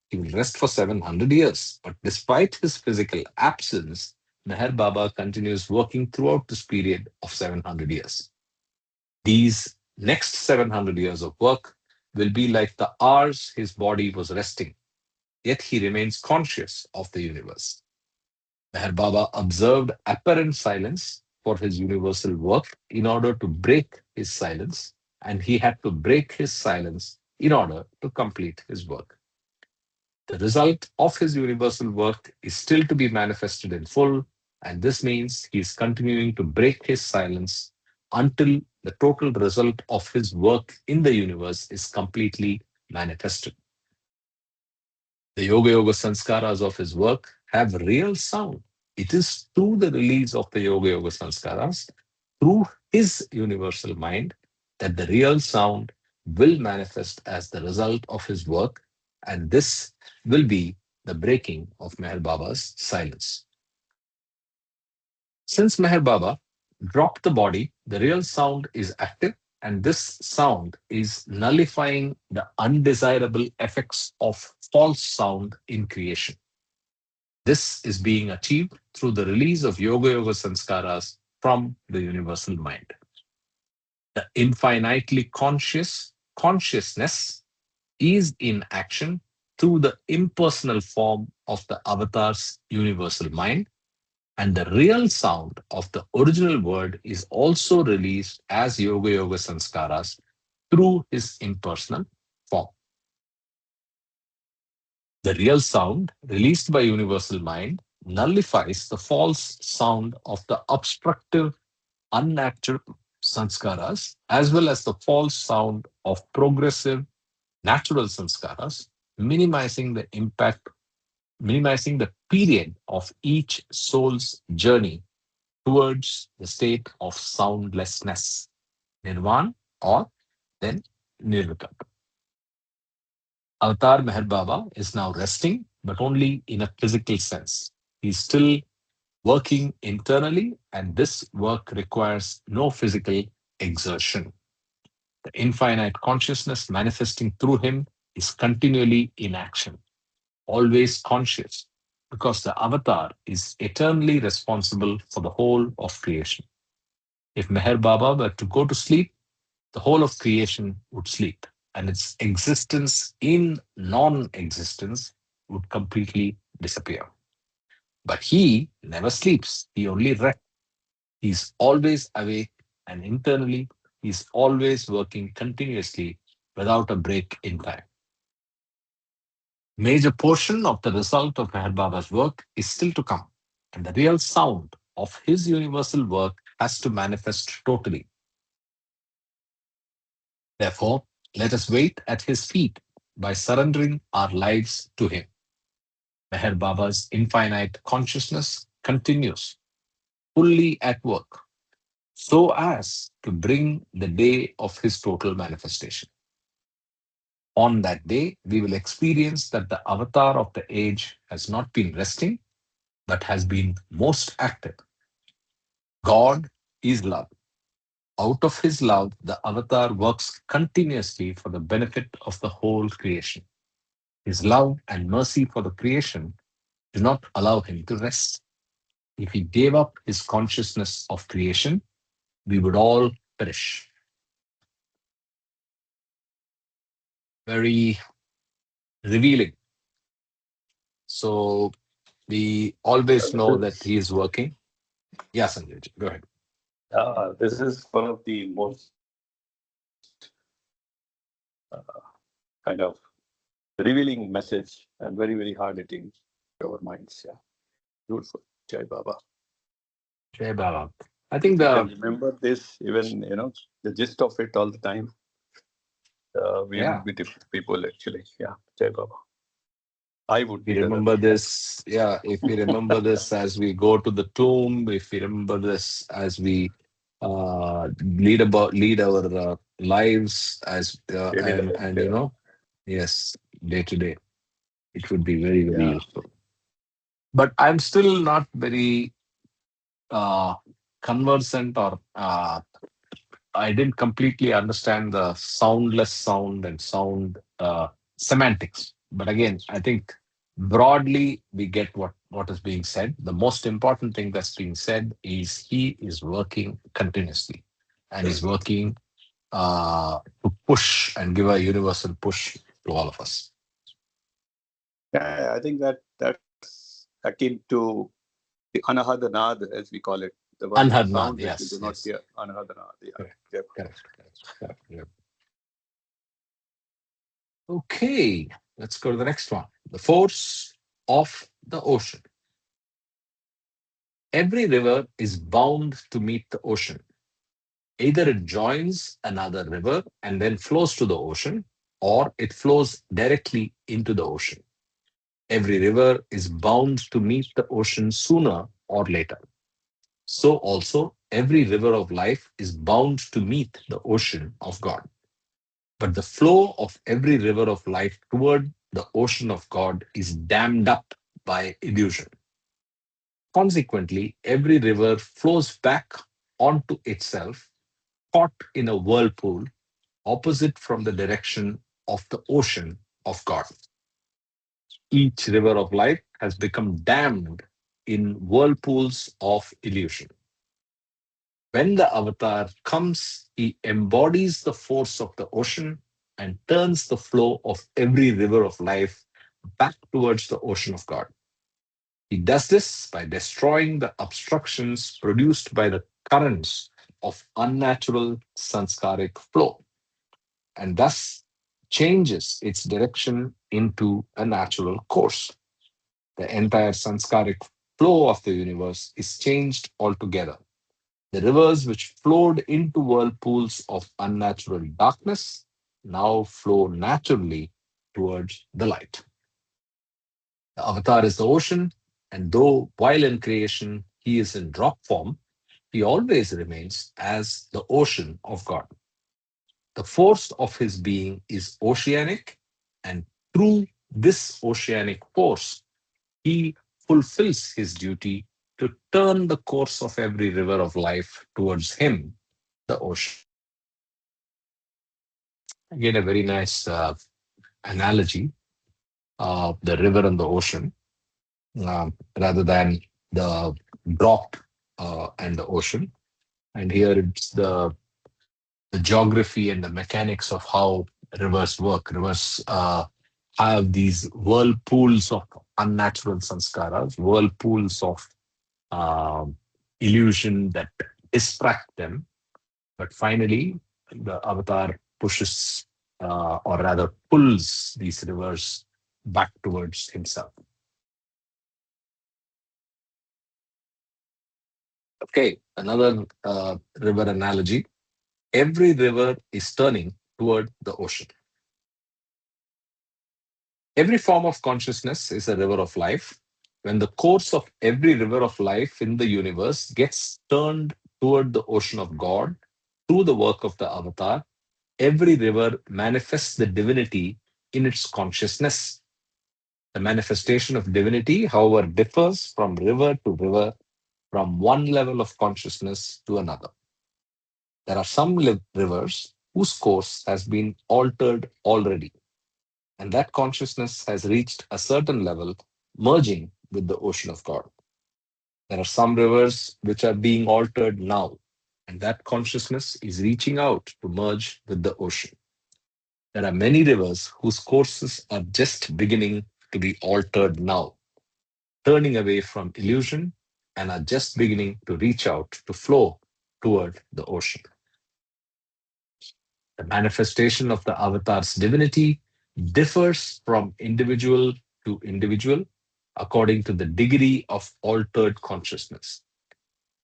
Speaker 1: He will rest for 700 years. But despite his physical absence, Meher Baba continues working throughout this period of 700 years. These next 700 years of work will be like the hours his body was resting, yet he remains conscious of the universe. Meher Baba observed apparent silence for his universal work in order to break his silence, and he had to break his silence in order to complete his work. The result of his universal work is still to be manifested in full, and this means he is continuing to break his silence until the total result of his work in the universe is completely manifested. The Yoga Yoga Sanskaras of his work have real sound. It is through the release of the Yoga Yoga Sanskaras, through his universal mind, that the real sound will manifest as the result of his work, and this will be the breaking of Meher Baba's silence. Since Meher Baba dropped the body, the real sound is active, and this sound is nullifying the undesirable effects of false sound in creation. This is being achieved through the release of Yoga Yoga Sanskaras from the universal mind. The infinitely conscious consciousness is in action through the impersonal form of the avatar's universal mind, and the real sound of the original word is also released as Yoga Yoga Sanskaras through his impersonal form. The real sound released by universal mind nullifies the false sound of the obstructive, unnatural sanskaras, as well as the false sound of progressive, natural sanskaras, minimizing the impact, minimizing the period of each soul's journey towards the state of soundlessness, nirvana, or then nirvikalpa. Avatar Meher Baba is now resting, but only in a physical sense. He's still working internally, and this work requires no physical exertion. The infinite consciousness manifesting through him is continually in action, always conscious, because the avatar is eternally responsible for the whole of creation. If Meher Baba were to go to sleep, the whole of creation would sleep, and its existence in non existence would completely disappear. But he never sleeps, he only rests. He's always awake, and internally, he's always working continuously without a break in time. Major portion of the result of Meher Baba's work is still to come, and the real sound of his universal work has to manifest totally. Therefore, let us wait at his feet by surrendering our lives to him. Meher Baba's infinite consciousness continues fully at work so as to bring the day of his total manifestation. On that day, we will experience that the avatar of the age has not been resting, but has been most active. God is love. Out of his love, the avatar works continuously for the benefit of the whole creation. His love and mercy for the creation do not allow him to rest. If he gave up his consciousness of creation, we would all perish. Very revealing. So we always
Speaker 3: This
Speaker 1: know that
Speaker 3: is
Speaker 1: he is working. Yeah, Sanjay, go ahead.
Speaker 3: this is one of the most kind of revealing message and very, very hard hitting to our minds. Yeah, beautiful. Jai Baba.
Speaker 1: Jai Baba. I think
Speaker 3: You can
Speaker 1: the
Speaker 3: remember this, even the gist of it all the time. We
Speaker 1: yeah,
Speaker 3: would be different people, actually. Yeah, Jai Baba. I would
Speaker 1: we
Speaker 3: be rather.
Speaker 1: remember
Speaker 3: Yeah.
Speaker 1: this. Yeah, if we remember this as we go to the tomb, if we remember this as we lead our lives as
Speaker 3: Daily life.
Speaker 1: and
Speaker 3: Yeah.
Speaker 1: yes, day to day, it would be very very
Speaker 3: Yeah.
Speaker 1: useful. But I'm still not very uh, conversant or I didn't completely understand the soundless sound and sound semantics. But again, I think broadly we get what is being said. The most important thing that's being said is he is working continuously and is working to push and give a universal push to all of us.
Speaker 3: Yeah, I think that's akin to the Anahadanad, as we call it, the
Speaker 1: Anhadnad,
Speaker 3: sound that you
Speaker 1: yes,
Speaker 3: do not
Speaker 1: yes.
Speaker 3: hear. Anahadanad. Yeah.
Speaker 1: Correct,
Speaker 3: Yeah.
Speaker 1: correct, correct, correct. Yeah. Okay, let's go to the next one. The force of the ocean. Every river is bound to meet the ocean. Either it joins another river and then flows to the ocean, or it flows directly into the ocean. Every river is bound to meet the ocean sooner or later. So also, every river of life is bound to meet the ocean of God. But the flow of every river of life toward the ocean of God is dammed up by illusion. Consequently, every river flows back onto itself, caught in a whirlpool opposite from the direction of the ocean of God. Each river of life has become damned in whirlpools of illusion. When the avatar comes, he embodies the force of the ocean and turns the flow of every river of life back towards the ocean of God. He does this by destroying the obstructions produced by the currents of unnatural sanskaric flow and thus changes its direction into a natural course. The entire sanskaric flow of the universe is changed altogether. The rivers which flowed into whirlpools of unnatural darkness now flow naturally towards the light. The avatar is the ocean, and though while in creation he is in drop form, he always remains as the ocean of God. The force of his being is oceanic, and through this oceanic force, he fulfills his duty to turn the course of every river of life towards him, the ocean. Again, a very nice analogy of the river and the ocean, rather than the drop and the ocean. And here it's the geography and the mechanics of how rivers work. Rivers have these whirlpools of unnatural sanskaras, whirlpools of um illusion that distract them. But finally, the avatar pushes, or rather pulls these rivers back towards himself. Okay, another river analogy. Every river is turning toward the ocean. Every form of consciousness is a river of life. When the course of every river of life in the universe gets turned toward the ocean of God through the work of the avatar, every river manifests the divinity in its consciousness. The manifestation of divinity, however, differs from river to river, from one level of consciousness to another. There are some rivers whose course has been altered already, and that consciousness has reached a certain level, merging with the ocean of God. There are some rivers which are being altered now, and that consciousness is reaching out to merge with the ocean. There are many rivers whose courses are just beginning to be altered now, turning away from illusion, and are just beginning to reach out to flow toward the ocean. The manifestation of the avatar's divinity differs from individual to individual according to the degree of altered consciousness.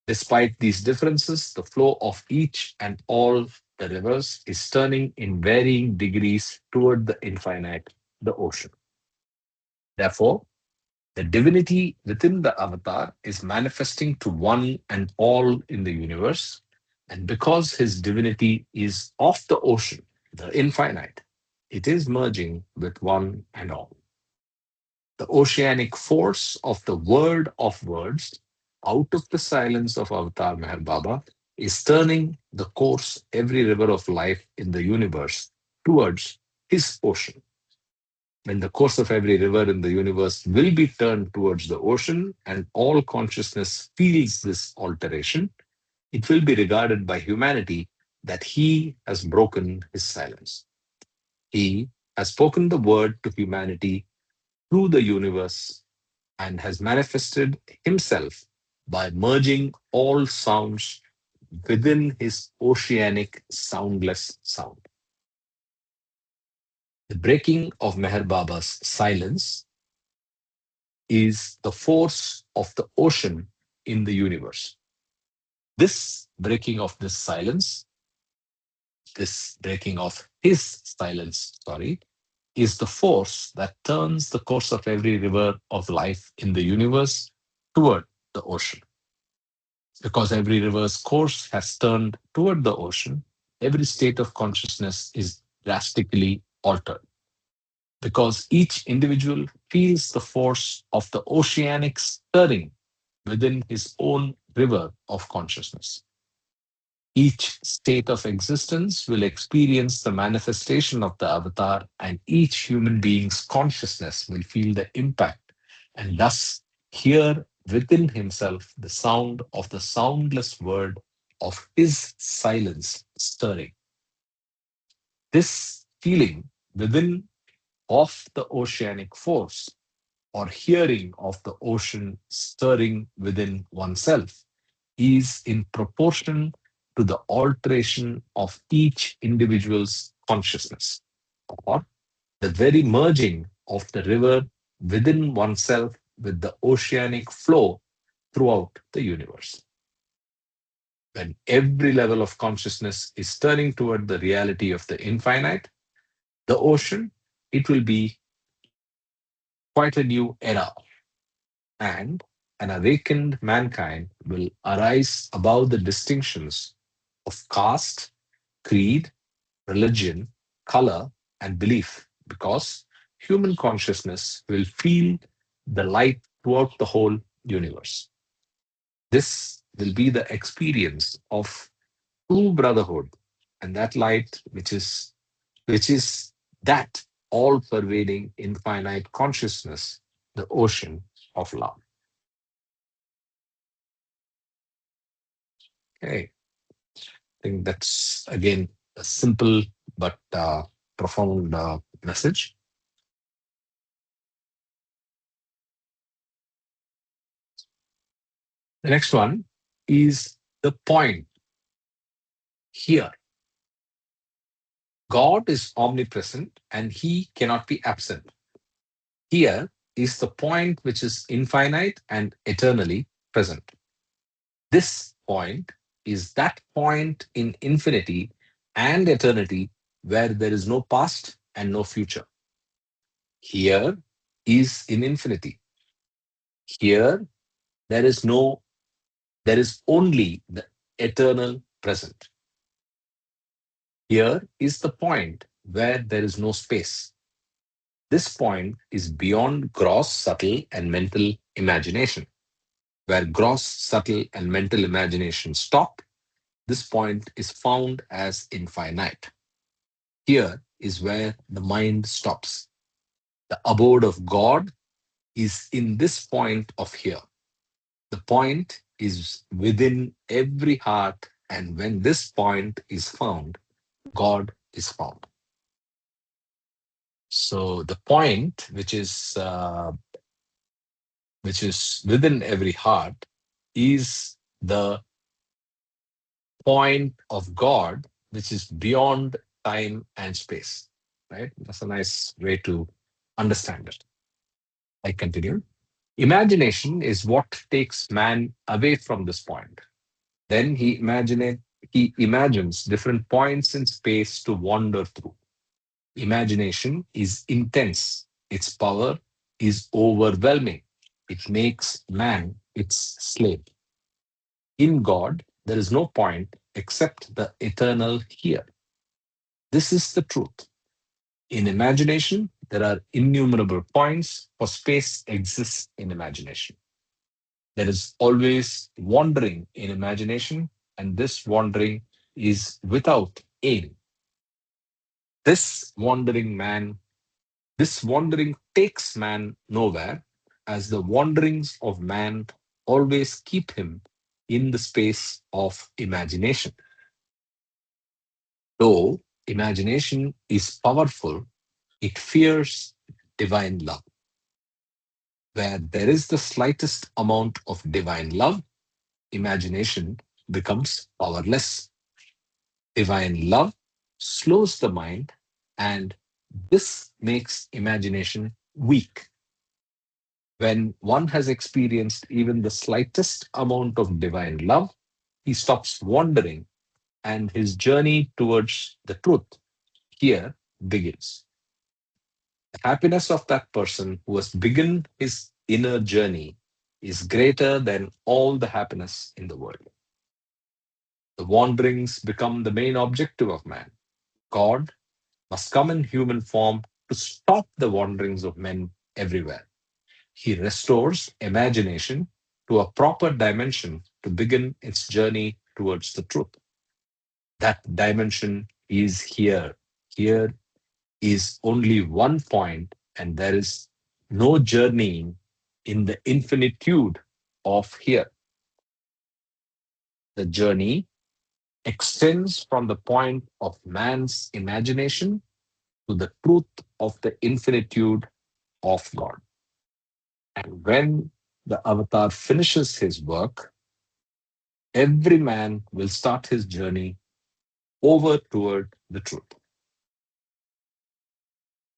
Speaker 1: Despite these differences, the flow of each and all the rivers is turning in varying degrees toward the infinite, the ocean. Therefore, the divinity within the avatar is manifesting to one and all in the universe. And because his divinity is of the ocean, the infinite, it is merging with one and all. The oceanic force of the word of words out of the silence of Avatar Meher Baba is turning the course every river of life in the universe towards his ocean. When the course of every river in the universe will be turned towards the ocean and all consciousness feels this alteration, it will be regarded by humanity that he has broken his silence. He has spoken the word to humanity through the universe and has manifested himself by merging all sounds within his oceanic soundless sound. The breaking of Meher Baba's silence is the force of the ocean in the universe. This breaking of this silence, this breaking of his silence, sorry, is the force that turns the course of every river of life in the universe toward the ocean. Because every river's course has turned toward the ocean, every state of consciousness is drastically altered. Because each individual feels the force of the oceanic stirring within his own river of consciousness. Each state of existence will experience the manifestation of the avatar, and each human being's consciousness will feel the impact and thus hear within himself the sound of the soundless word of his silence stirring. This feeling within of the oceanic force or hearing of the ocean stirring within oneself is in proportion to the alteration of each individual's consciousness, or the very merging of the river within oneself with the oceanic flow throughout the universe. When every level of consciousness is turning toward the reality of the infinite, the ocean, it will be quite a new era, and an awakened mankind will arise above the distinctions of caste, creed, religion, color, and belief, because human consciousness will feel the light throughout the whole universe. This will be the experience of true brotherhood, and that light which is that all pervading infinite consciousness, the ocean of love. Okay, I think that's again a simple but profound message. The next one is the point here. God is omnipresent and he cannot be absent. Here is the point which is infinite and eternally present. This point is that point in infinity and eternity where there is no past and no future. Here is in infinity. Here there is no, there is only the eternal present. Here is the point where there is no space. This point is beyond gross, subtle, and mental imagination. Where gross, subtle, and mental imagination stop, this point is found as infinite. Here is where the mind stops. The abode of God is in this point of here. The point is within every heart, and when this point is found, God is found. So the point which is within every heart is the point of God, which is beyond time and space. Right? That's a nice way to understand it. I continue. Imagination is what takes man away from this point. Then he imagines different points in space to wander through. Imagination is intense. Its power is overwhelming. It makes man its slave. In God, there is no point except the eternal here. This is the truth. In imagination, there are innumerable points, for space exists in imagination. There is always wandering in imagination, and this wandering is without aim. This wandering man, this wandering takes man nowhere, as the wanderings of man always keep him in the space of imagination. Though imagination is powerful, it fears divine love. Where there is the slightest amount of divine love, imagination becomes powerless. Divine love slows the mind, and this makes imagination weak. When one has experienced even the slightest amount of divine love, he stops wandering and his journey towards the truth here begins. The happiness of that person who has begun his inner journey is greater than all the happiness in the world. The wanderings become the main objective of man. God must come in human form to stop the wanderings of men everywhere. He restores imagination to a proper dimension to begin its journey towards the truth. That dimension is here. Here is only one point, and there is no journeying in the infinitude of here. The journey extends from the point of man's imagination to the truth of the infinitude of God. And when the avatar finishes his work, every man will start his journey over toward the truth.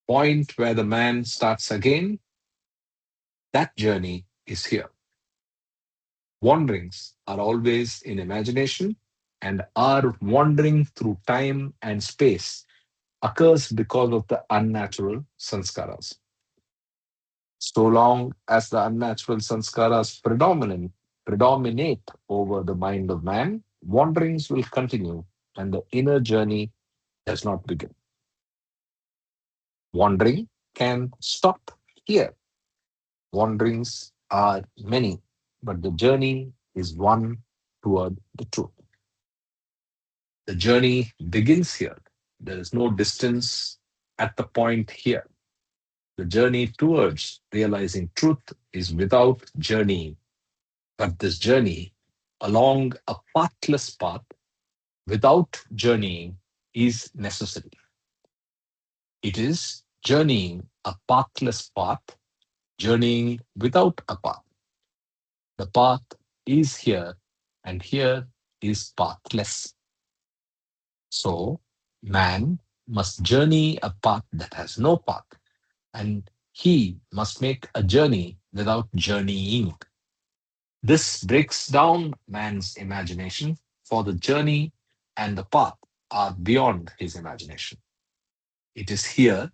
Speaker 1: Point where the man starts again, that journey is here. Wanderings are always in imagination, and our wandering through time and space occurs because of the unnatural sanskaras. So long as the unnatural sanskaras predominate over the mind of man, wanderings will continue and the inner journey does not begin. Wandering can stop here. Wanderings are many, but the journey is one toward the truth. The journey begins here. There is no distance at the point here. The journey towards realizing truth is without journeying, but this journey along a pathless path without journeying is necessary. It is journeying a pathless path, journeying without a path. The path is here, and here is pathless. So, man must journey a path that has no path, and he must make a journey without journeying. This breaks down man's imagination, for the journey and the path are beyond his imagination. It is here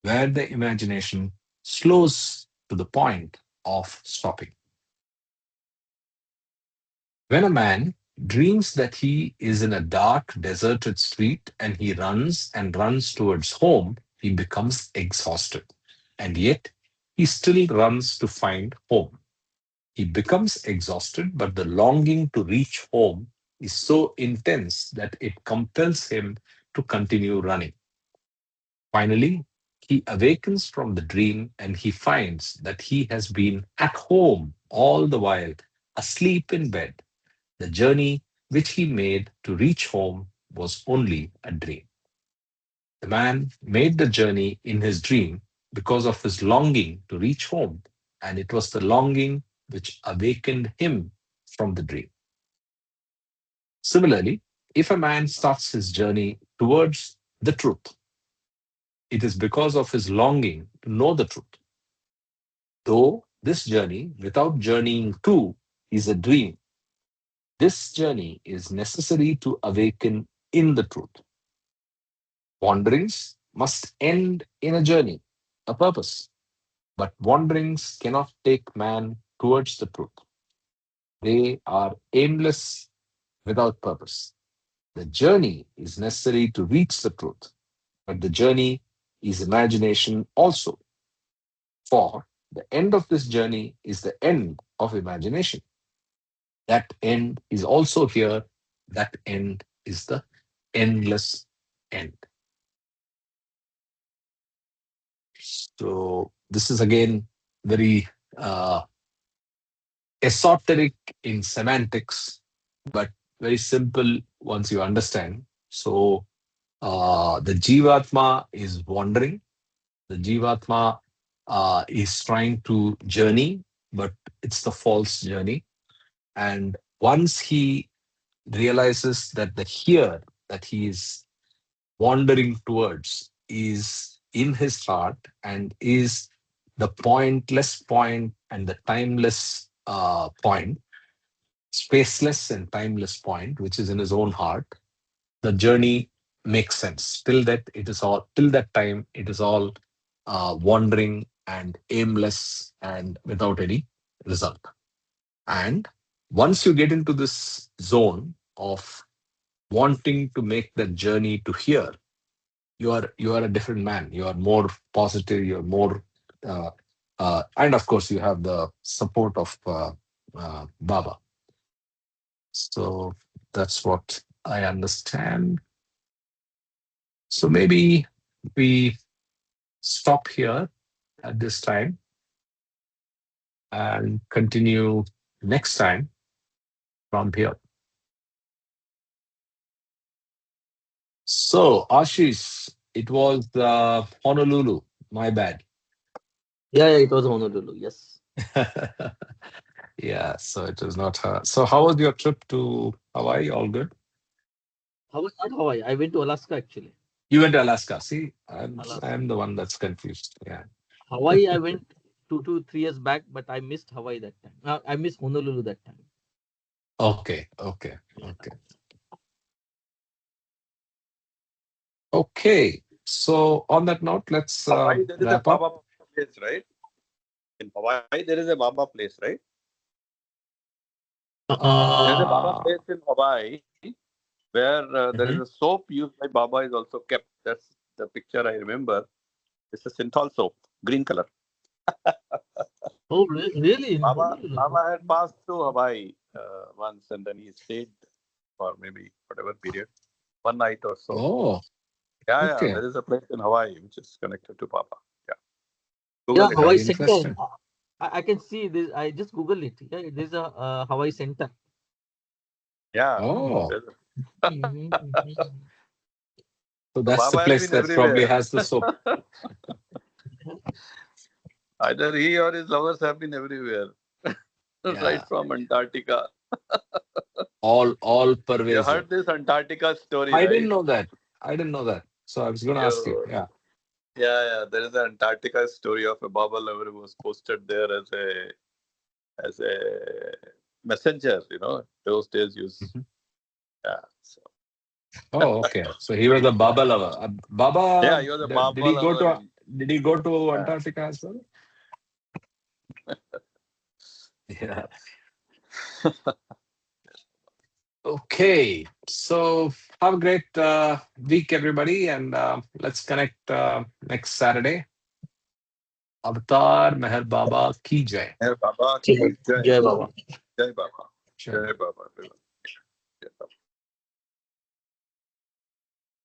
Speaker 1: where the imagination slows to the point of stopping. When a man dreams that he is in a dark, deserted street and he runs and runs towards home, he becomes exhausted. And yet, he still runs to find home. He becomes exhausted, but the longing to reach home is so intense that it compels him to continue running. Finally, he awakens from the dream and he finds that he has been at home all the while, asleep in bed. The journey which he made to reach home was only a dream. The man made the journey in his dream because of his longing to reach home, and it was the longing which awakened him from the dream. Similarly, if a man starts his journey towards the truth, it is because of his longing to know the truth. Though this journey, without journeying to, is a dream, this journey is necessary to awaken in the truth. Wanderings must end in a journey, a purpose. But wanderings cannot take man towards the truth. They are aimless without purpose. The journey is necessary to reach the truth, but the journey is imagination also. For the end of this journey is the end of imagination. That end is also here. That end is the endless end. So, this is again very esoteric in semantics, but very simple once you understand. So, the Jivatma is wandering, the Jivatma is trying to journey, but it's the false journey. And once he realizes that the here that he is wandering towards is in his heart and is the pointless point and the timeless point, spaceless and timeless point, which is in his own heart, the journey makes sense. Till that, it is all, till that time, it is all wandering and aimless and without any result. And once you get into this zone of wanting to make that journey to here, you are a different man. You are more positive. You're more, uh, and of course, you have the support of Baba. So that's what I understand. So maybe we stop here at this time and continue next time from here. So, Ashish, it was Honolulu. My bad.
Speaker 2: Yeah, it was Honolulu. Yes.
Speaker 1: Yeah, so it was not her. So, how was your trip to Hawaii? All good?
Speaker 2: How was not Hawaii? I went to Alaska actually.
Speaker 1: You went to Alaska. See, I'm
Speaker 2: Alaska.
Speaker 1: the one that's confused. Yeah.
Speaker 2: Hawaii, I went 2 to 3 years back, but I missed Hawaii that time. I missed Honolulu that time.
Speaker 1: Okay, okay,
Speaker 2: Yeah.
Speaker 1: okay. Okay. So, on that note, let's
Speaker 3: Hawaii, there is a
Speaker 1: wrap up.
Speaker 3: Baba place, right? In Hawaii, there is a Baba place, right? There's a Baba
Speaker 1: Uh,
Speaker 3: place in Hawaii where there is a
Speaker 1: mhm.
Speaker 3: soap used by Baba is also kept. That's the picture I remember. It's a Synthol soap, green color.
Speaker 2: Oh, really? In
Speaker 3: Baba,
Speaker 2: Honolulu?
Speaker 3: Baba had passed through Hawaii. months, and then he stayed for maybe whatever period, one night or so.
Speaker 1: Oh,
Speaker 3: Yeah, yeah.
Speaker 1: okay.
Speaker 3: There is a place in Hawaii which is connected to Papa. Yeah,
Speaker 4: Yeah,
Speaker 3: Google it
Speaker 4: Hawaii
Speaker 1: Very
Speaker 3: actually.
Speaker 4: Center.
Speaker 1: interesting.
Speaker 4: I can see this. I just Google it. Yeah, there's a Hawaii Center.
Speaker 3: Yeah.
Speaker 1: Oh,
Speaker 3: there's
Speaker 4: Mhm, mhm.
Speaker 1: so
Speaker 3: So
Speaker 1: that's the
Speaker 3: Baba has
Speaker 1: place
Speaker 3: been
Speaker 1: that probably
Speaker 3: everywhere.
Speaker 1: has the soap.
Speaker 3: Either he or his lovers have been everywhere, right
Speaker 1: Yeah,
Speaker 3: from Antarctica.
Speaker 1: all
Speaker 3: You
Speaker 1: pervasive.
Speaker 3: heard this Antarctica story,
Speaker 1: I didn't
Speaker 3: right?
Speaker 1: know that. I didn't know that. So I was going to ask you.
Speaker 3: You,
Speaker 1: Yeah.
Speaker 3: yeah, yeah. There is an Antarctica story of a Baba lover who was posted there as a messenger. Those days use.
Speaker 1: Mhm.
Speaker 3: Yeah. So
Speaker 1: Oh, okay. So he was a Baba lover.
Speaker 3: yeah,
Speaker 1: Baba,
Speaker 3: he was a
Speaker 1: did
Speaker 3: Baba
Speaker 1: he go
Speaker 3: lover
Speaker 1: to
Speaker 3: in.
Speaker 1: did he go to
Speaker 3: Yeah.
Speaker 1: Antarctica as well? Yeah. Okay. So have a great week, everybody, and let's connect next Saturday. Avatar Meher Baba Ki Jai.
Speaker 3: Hey, Baba,
Speaker 4: Jai
Speaker 3: Jai,
Speaker 4: Jai Baba.
Speaker 3: Jai Baba,
Speaker 1: Jai
Speaker 3: Jai
Speaker 1: Baba.
Speaker 3: Baba.